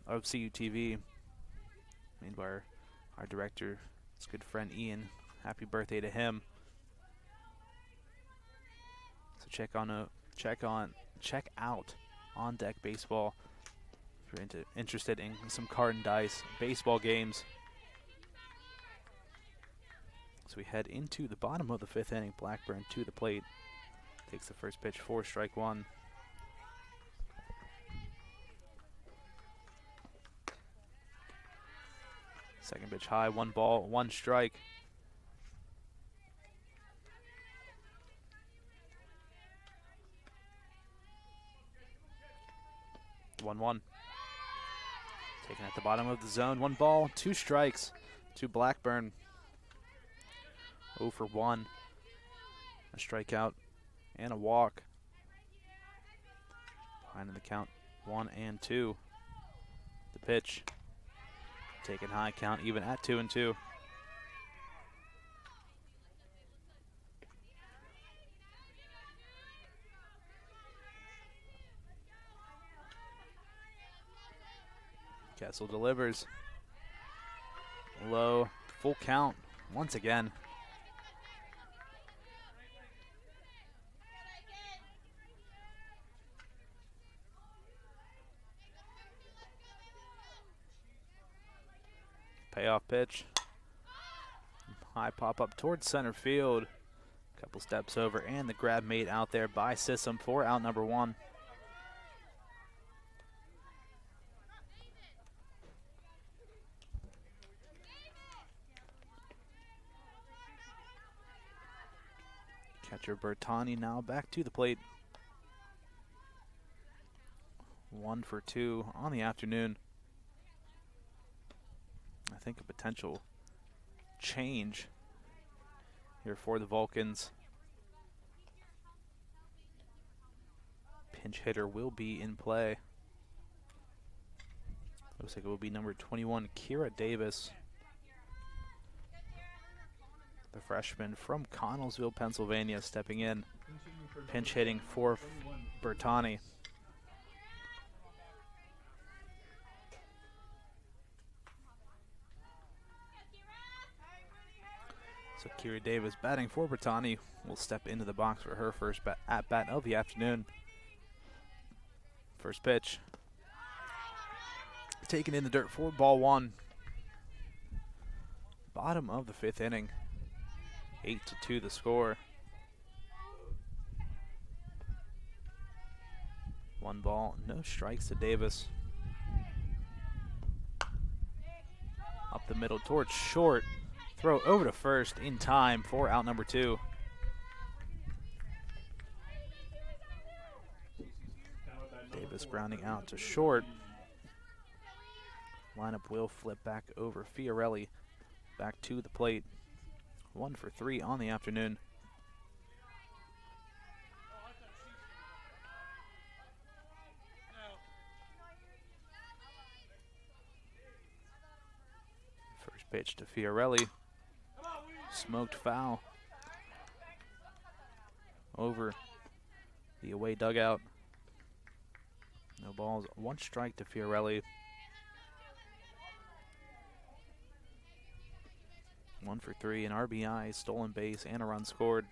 A: of CUTV, made by our director, his good friend Ian. Happy birthday to him. check out On Deck Baseball if you're interested in some card and dice baseball games. So we head into the bottom of the 5th inning. Blackburn to the plate. Takes the first pitch for strike one. Second pitch high, 1 ball, 1 strike. One. Taken at the bottom of the zone. 1 ball, 2 strikes to Blackburn. 0 for 1. A strikeout and a walk. Behind in the count, 1-2. The pitch. Taken high, count even at 2-2. Kessel delivers. Low, full count once again. Payoff pitch. High pop up towards center field. Couple steps over, and the grab made out there by Sissom for out number 1. Catcher Bertani now back to the plate. 1 for 2 on the afternoon. I think a potential change here for the Vulcans. Pinch hitter will be in play. Looks like it will be number 21, Kira Davis. The freshman from Connellsville, Pennsylvania, stepping in. Pinch hitting for Bertani. So Kira Davis batting for Bertani will step into the box for her first at-bat of the afternoon. First pitch. Taken in the dirt for ball 1. Bottom of the 5th inning. 8-2 the score. 1 ball, no strikes to Davis. Up the middle towards short. Throw over to first in time for out number 2. Davis grounding out to short. Lineup will flip back over. Fiorelli back to the plate. 1 for 3 on the afternoon. First pitch to Fiorelli. Smoked foul. Over the away dugout. No balls, 1 strike to Fiorelli. 1 for 3, an RBI, stolen base, and a run scored.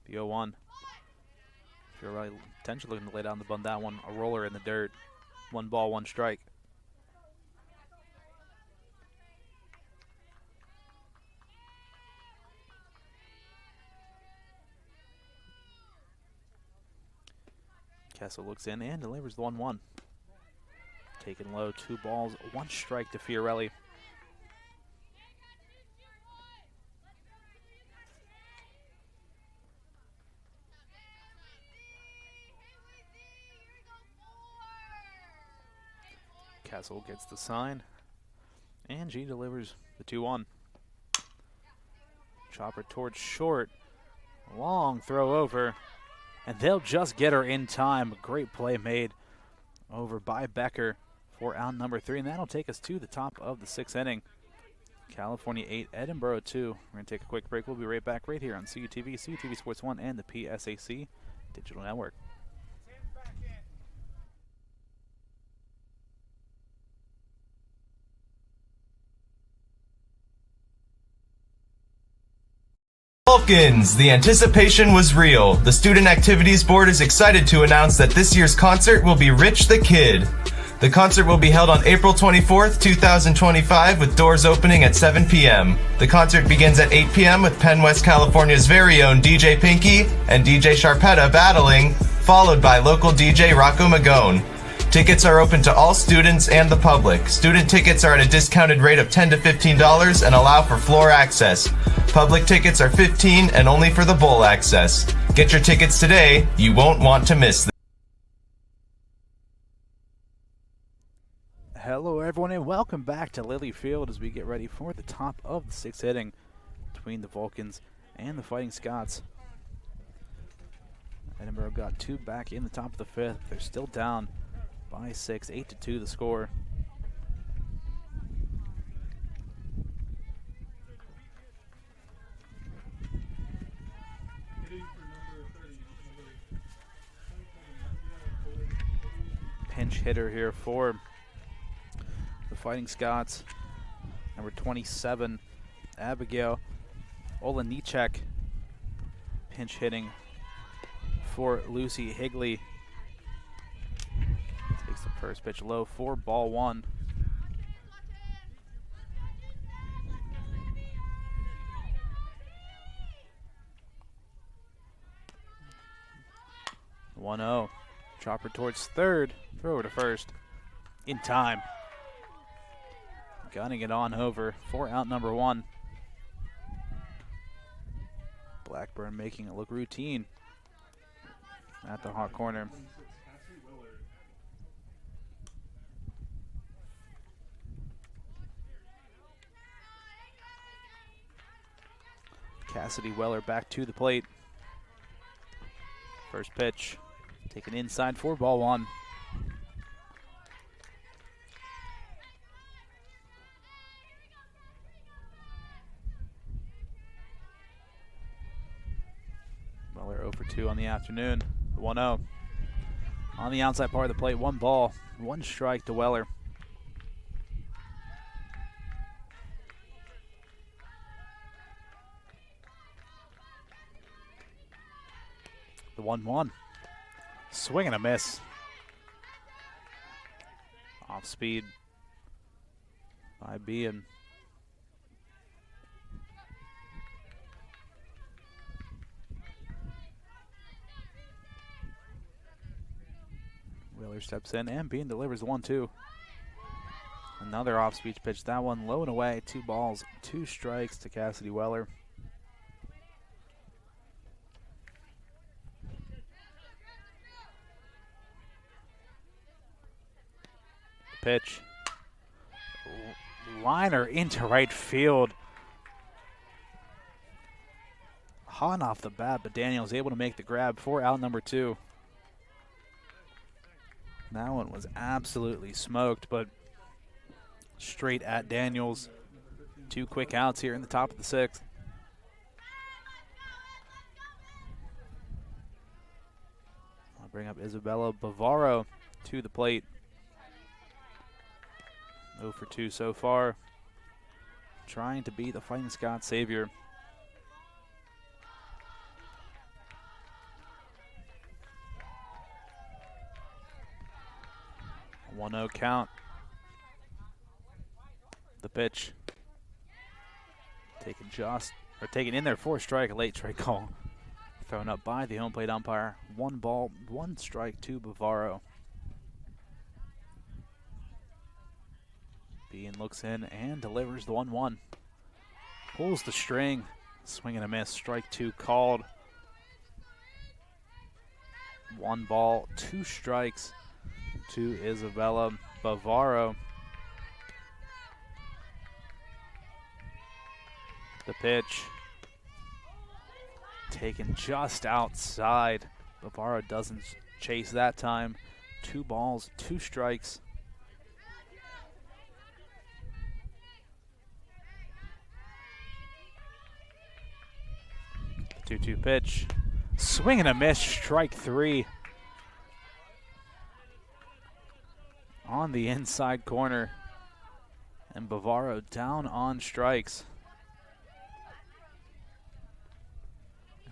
A: The 0-1. Fiorelli potentially looking to lay down the bunt that one. A roller in the dirt. 1 ball, 1 strike. Kessel looks in and delivers the 1-1. Taken low, 2 balls, 1 strike to Fiorelli. Kessel gets the sign, and G delivers the 2-1. Chopper towards short. Long throw over, and they'll just get her in time. A great play made over by Becker for out number 3, and that'll take us to the top of the 6th inning. California 8, Edinboro 2. We're going to take a quick break. We'll be right back right here on CUTV, CUTV Sports 1, and the PSAC Digital Network.
C: Vulcans, the anticipation was real. The Student Activities Board is excited to announce that this year's concert will be Rich the Kid. The concert will be held on April 24th, 2025, with doors opening at 7 p.m. The concert begins at 8 p.m. with Penn West California's very own DJ Pinky and DJ Sharpetta battling, followed by local DJ Rocco Magone. Tickets are open to all students and the public. Student tickets are at a discounted rate of $10 to $15 and allow for floor access. Public tickets are $15 and only for the bowl access. Get your tickets today. You won't want to miss them.
A: Hello everyone and welcome back to Lily Field as we get ready for the top of the sixth inning between the Vulcans and the Fighting Scots. Edinboro got two back in the top of the fifth. They're still down by 6, 8-2 the score. Pinch hitter here for the Fighting Scots, number 27, Abigail Olenichek. Pinch hitting for Lucy Higley. Takes the first pitch low for ball one. One 0. Chopper towards third. Throw to first. In time. Gunning it on over for out number one. Blackburn making it look routine at the hot corner. Cassidy Weller back to the plate. First pitch taken inside for ball one. Weller 0 for 2 on the afternoon. 1-0. On the outside part of the plate, one ball, one strike to Weller. The 1-1. Swing and a miss. Off speed by Bean. Wheeler steps in and Bean delivers the 1-2. Another off-speed pitch. That one low and away. 2 balls, 2 strikes to Cassidy Weller. Pitch. Liner into right field. Hahn off the bat, but Daniels able to make the grab for out number 2. That one was absolutely smoked, but straight at Daniels. 2 quick outs here in the top of the 6th. I'll bring up Isabella Bavaro to the plate. 0 for 2 so far. Trying to be the Fighting Scots savior. A 1-0 count. The pitch. Taken in there for a strike, a late strike call. Thrown up by the home plate umpire. 1 ball, 1 strike to Bavaro. Bean looks in and delivers the 1-1. Pulls the string. Swing and a miss. Strike 2 called. 1 ball, 2 strikes to Isabella Bavaro. The pitch. Taken just outside. Bavaro doesn't chase that time. 2 balls, 2 strikes. The 2-2 pitch. Swing and a miss, strike 3. On the inside corner. And Bavaro down on strikes.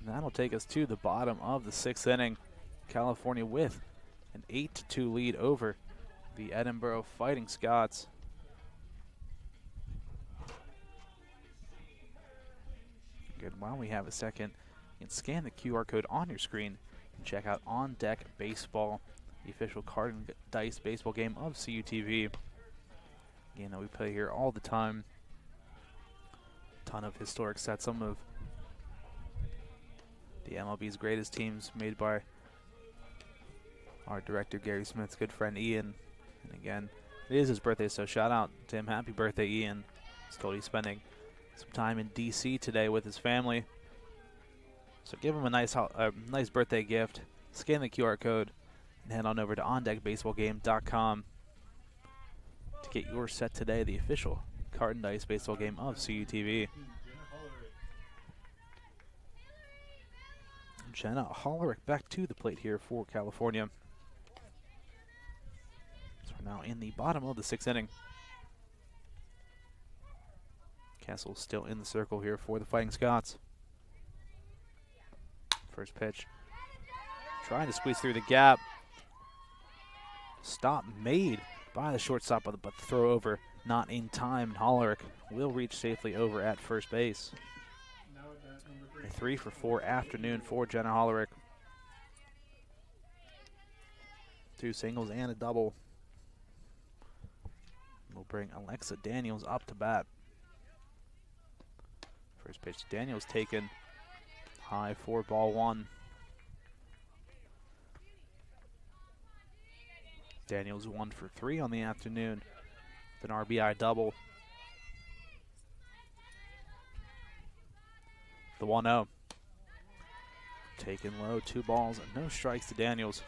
A: And that'll take us to the bottom of the 6th inning. California with an 8-2 lead over the Edinboro Fighting Scots. Good. While we have a second, you can scan the QR code on your screen and check out On Deck Baseball, the official card and dice baseball game of CUTV. Game that we play here all the time. Ton of historic sets, some of the MLB's greatest teams made by our director Gary Smith's good friend Ian. And again, it is his birthday, so shout out to him. Happy birthday, Ian. He's totally spending some time in DC today with his family. So give him a nice birthday gift. Scan the QR code and head on over to ondeckbaseballgame.com to get your set today, the official card and dice baseball game of CUTV. Jenna Hollerick back to the plate here for California. So we're now in the bottom of the 6th inning. Castle still in the circle here for the Fighting Scots. First pitch. Trying to squeeze through the gap. Stop made by the shortstop, but the throw over not in time. Hollerick will reach safely over at first base. A 3-for-4 afternoon for Jenna Hollerick. 2 singles and a double. We'll bring Alexa Daniels up to bat. First pitch, Daniels taken high for ball 1. Daniels 1 for 3 on the afternoon with an RBI double. The 1-0. Taken low, 2 balls, and no strikes to Daniels.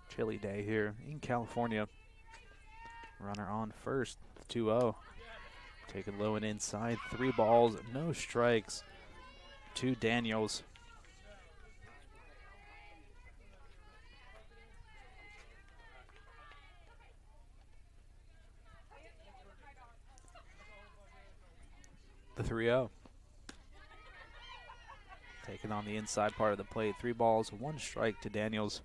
A: Chilly day here in California. Runner on first, 2-0. Taken low and inside, 3 balls, no strikes to Daniels. The 3-0. Taken on the inside part of the plate, 3 balls, 1 strike to Daniels.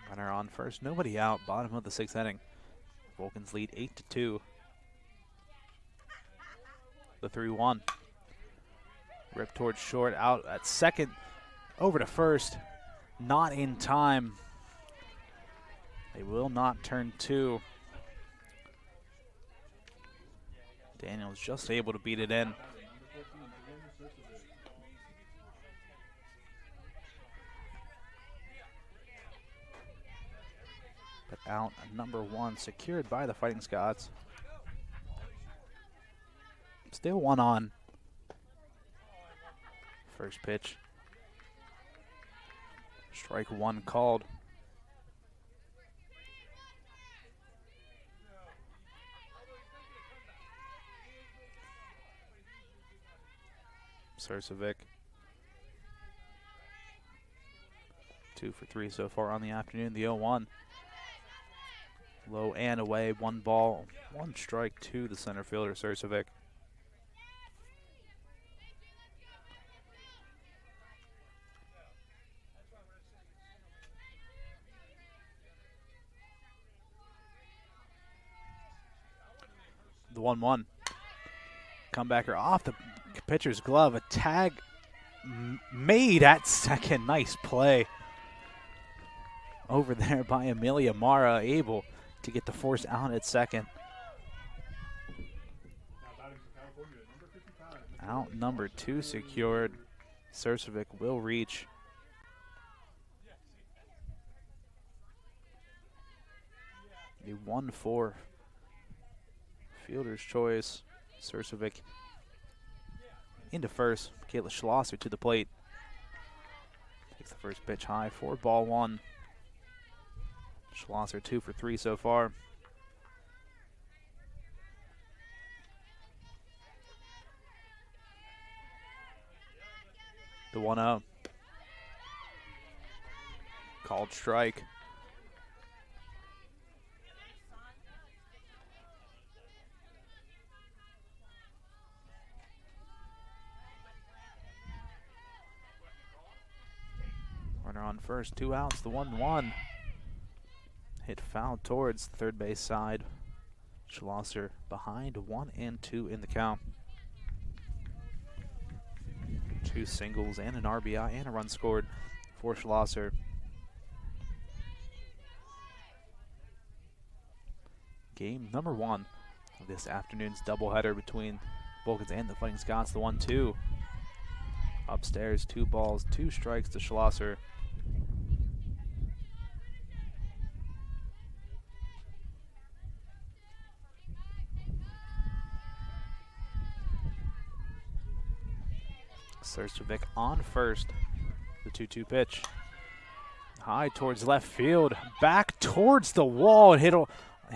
A: Runner on first, nobody out, bottom of the 6th inning. Vulcans lead 8-2. The 3-1. Ripped towards short, out at second, over to first. Not in time. They will not turn 2. Daniels just able to beat it in. But out number 1, secured by the Fighting Scots. Still 1 on. First pitch. Strike 1 called. Sursovic. 2 for 3 so far on the afternoon. The 0-1. Low and away, 1 ball, 1 strike to the center fielder, Sursovic. The 1-1. Comebacker off the pitcher's glove. A tag made at second. Nice play over there by Amelia Mara, able to get the force out at second. Out number 2 secured. Sursovic will reach. The 1-4 fielder's choice. Sursovic into first. Kayla Schlosser to the plate. Takes the first pitch high for ball 1. Schlosser 2 for 3 so far. The 1-0. Called strike. Runner on first, 2 outs, the 1-1. Hit foul towards the third base side. Schlosser behind 1-2 in the count. 2 singles and an RBI and a run scored for Schlosser. Game number 1 of this afternoon's doubleheader between Vulcans and the Fighting Scots. The 1-2. Upstairs, 2 balls, 2 strikes to Schlosser. Sursovic on first. The 2-2 pitch. High towards left field. Back towards the wall and hit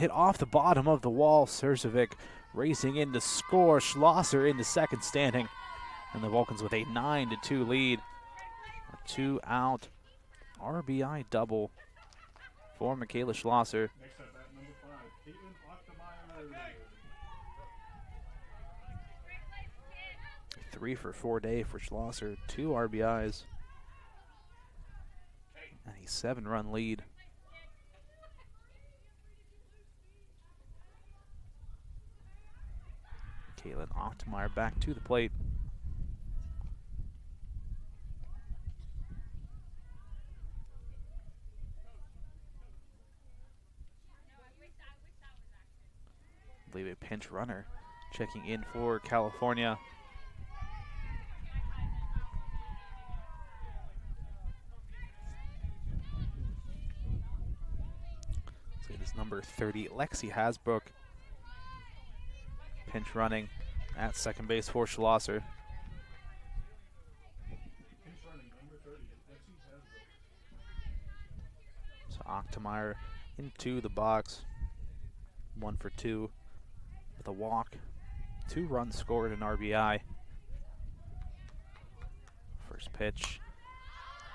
A: off the bottom of the wall. Sursovic racing in to score. Schlosser into second standing. And the Vulcans with a 9-2 lead. A 2-out RBI double for Michaela Schlosser.
B: Next up at number 5, Caitlin Ochtemeyer.
A: 3 for 4 day for Schlosser. 2 RBIs. And a 7-run lead. Caitlin Ochtemeyer back to the plate. I believe a pinch runner checking in for California. So it is number 30, Lexi Hasbrook. Pinch running at second base for Schlosser.
B: Pinch running, number 30, Lexi Hasbrook.
A: So Ochtemeyer into the box. 1 for 2 with a walk. 2 runs scored, an RBI. First pitch.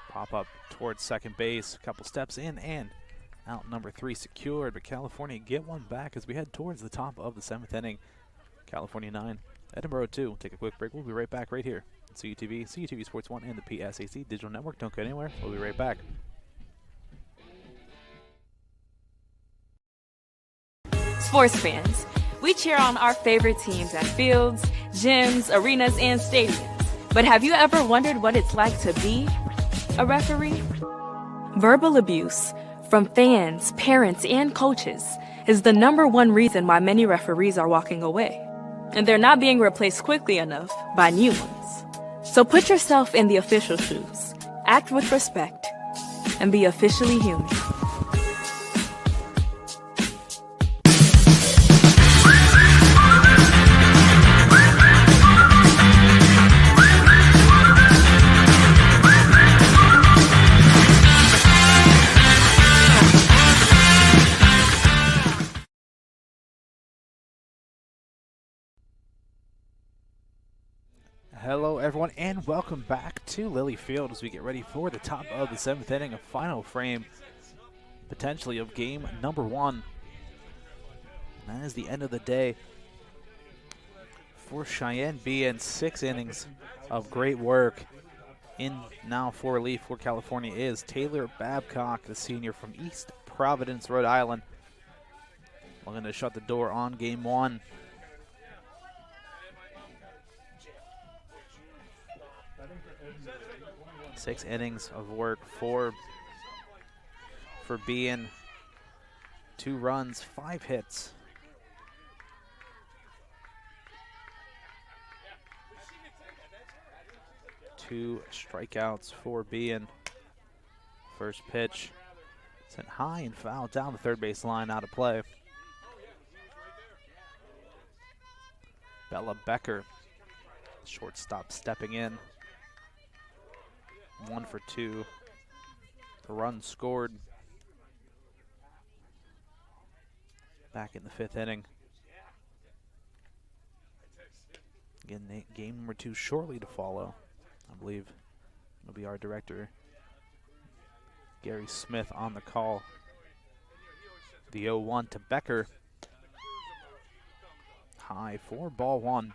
A: Pop up towards second base. A couple steps in and out number 3 secured. But California get one back as we head towards the top of the 7th inning. California 9, Edinboro 2. Take a quick break. We'll be right back right here. CUTV, CUTV Sports 1, and the PSAC Digital Network. Don't go anywhere. We'll be right back.
D: Sports fans, we cheer on our favorite teams at fields, gyms, arenas, and stadiums. But have you ever wondered what it's like to be a referee? Verbal abuse from fans, parents, and coaches is the #1 reason why many referees are walking away. And they're not being replaced quickly enough by new ones. So put yourself in the official shoes, act with respect, and be officially human.
A: Hello, everyone, and welcome back to Lilly Field as we get ready for the top of the 7th inning, a final frame, potentially, of game number 1. And that is the end of the day for Cheyenne B, and 6 innings of great work. In now for relief for California is Taylor Babcock, the senior from East Providence, Rhode Island. Looking to shut the door on game 1. 6 innings of work for Bean. 2 runs, 5 hits. Two strikeouts for Bean. First pitch sent high and foul down the third base line, out of play. Bella Becker, shortstop, stepping in. 1 for 2. The run scored back in the 5th inning. Again, game number 2 shortly to follow. I believe it'll be our director Gary Smith on the call. The 0-1 to Becker. High for ball one.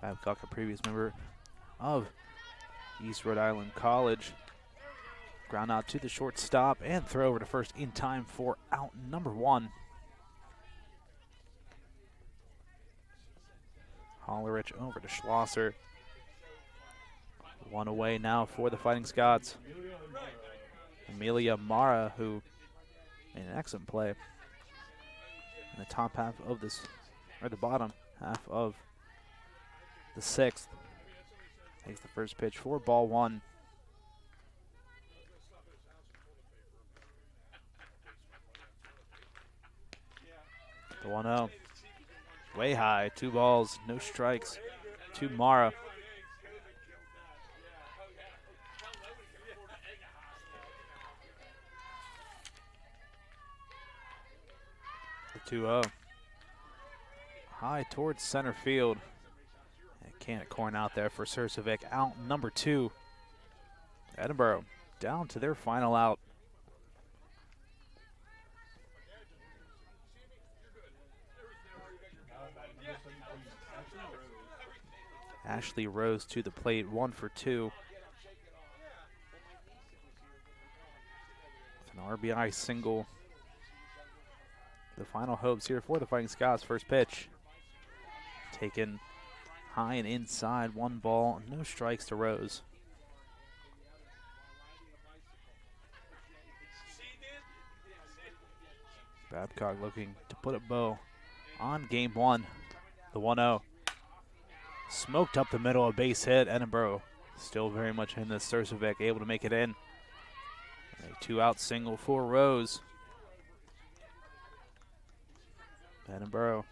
A: Babcock, a previous member of East Rhode Island College. Ground out to the shortstop and throw over to first in time for out number one. Hollerich over to Schlosser. One away now for the Fighting Scots. Amelia Mara, who made an excellent play in the top half of this, or the bottom half of the sixth. Takes the first pitch for ball one. The 1-0. Way high. 2 balls, no strikes to Mara. The 2-0. High towards center field. And can't corn out there for Sursovic. Out number 2. Edinboro down to their final out. Ashley Rose to the plate, 1 for 2. With an RBI single. The final hopes here for the Fighting Scots. First pitch taken high and inside. 1 ball, no strikes to Rose. Babcock looking to put a bow on game 1. The 1-0. Smoked up the middle, a base hit. Edinboro still very much in this. Sursovic able to make it in. A 2-out single for Rose. Edinboro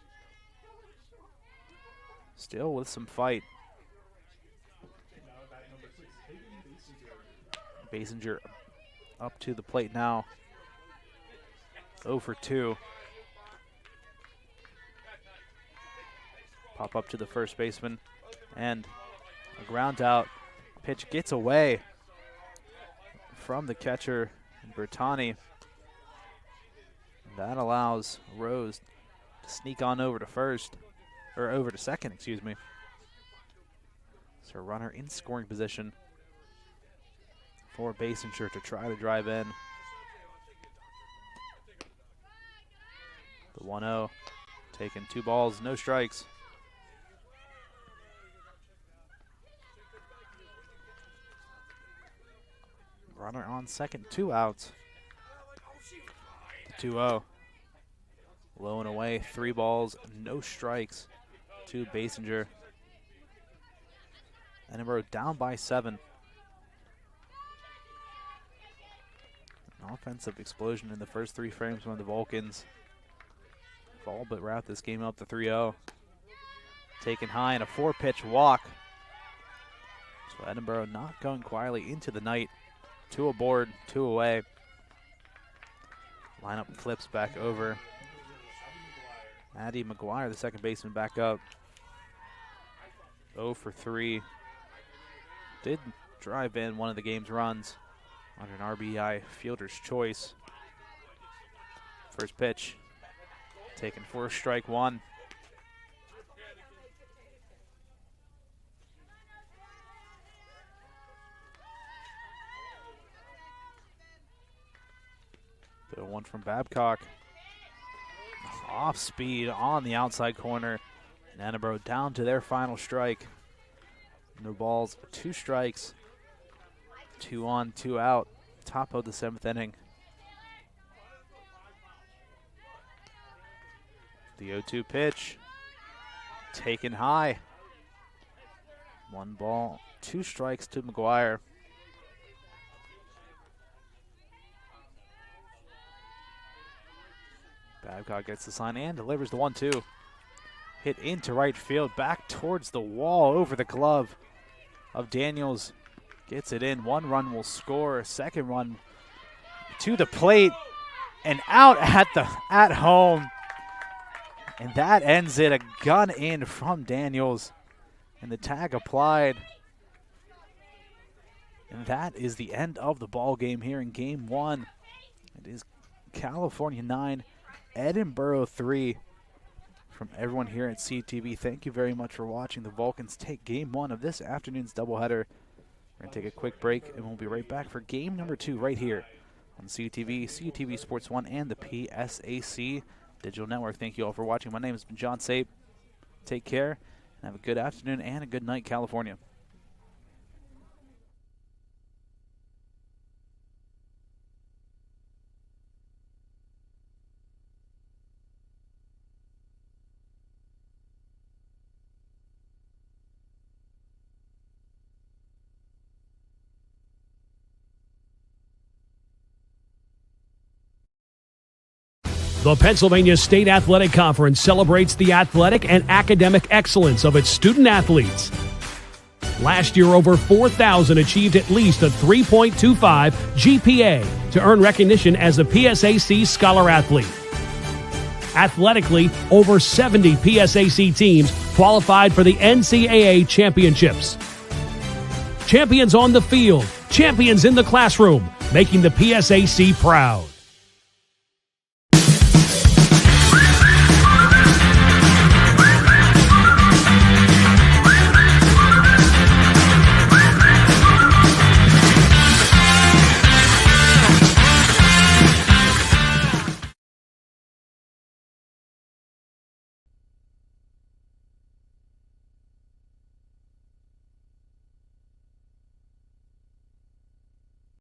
A: still with some fight. Basinger up to the plate now. 0 for 2. Pop up to the first baseman, and a ground out. Pitch gets away from the catcher, Bertani. That allows Rose to sneak on over to first, or over to second, excuse me. So runner in scoring position for Basinger to try to drive in. The 1-0, taking 2 balls, no strikes. Runner on second, 2 outs. The 2-0. Low and away, 3 balls, no strikes to Basinger. Edinboro down by 7. An offensive explosion in the first 3 frames from the Vulcans. All but wrap this game up to 3-0. Taken high and a 4-pitch walk. So Edinboro not going quietly into the night. 2 aboard, 2 away. Lineup flips back over. Addie McGuire, the second baseman, back up. 0 for 3. Did drive in one of the game's runs under an RBI fielder's choice. First pitch taken for strike 1. The 1 from Babcock. Off speed on the outside corner. And Edinboro down to their final strike. No balls, 2 strikes. 2 on, 2 out. Top of the 7th inning. The 0-2 pitch. Taken high. 1 ball, 2 strikes to McGuire. Babcock gets the sign and delivers the 1-2. Hit into right field, back towards the wall, over the glove of Daniels. Gets it in. 1 run will score. 2nd run to the plate and out at home. And that ends it. A gun in from Daniels. And the tag applied. And that is the end of the ball game here in game one. It is California 9, Edinboro 3. From everyone here at CTV, thank you very much for watching the Vulcans take game one of this afternoon's doubleheader. We're going to take a quick break, and we'll be right back for game number 2 right here on CTV, CTV Sports 1, and the PSAC Digital Network. Thank you all for watching. My name has been John Sape. Take care, and have a good afternoon and a good night, California.
F: The Pennsylvania State Athletic Conference celebrates the athletic and academic excellence of its student-athletes. Last year, over 4,000 achieved at least a 3.25 GPA to earn recognition as a PSAC Scholar Athlete. Athletically, over 70 PSAC teams qualified for the NCAA championships. Champions on the field, champions in the classroom, making the PSAC proud.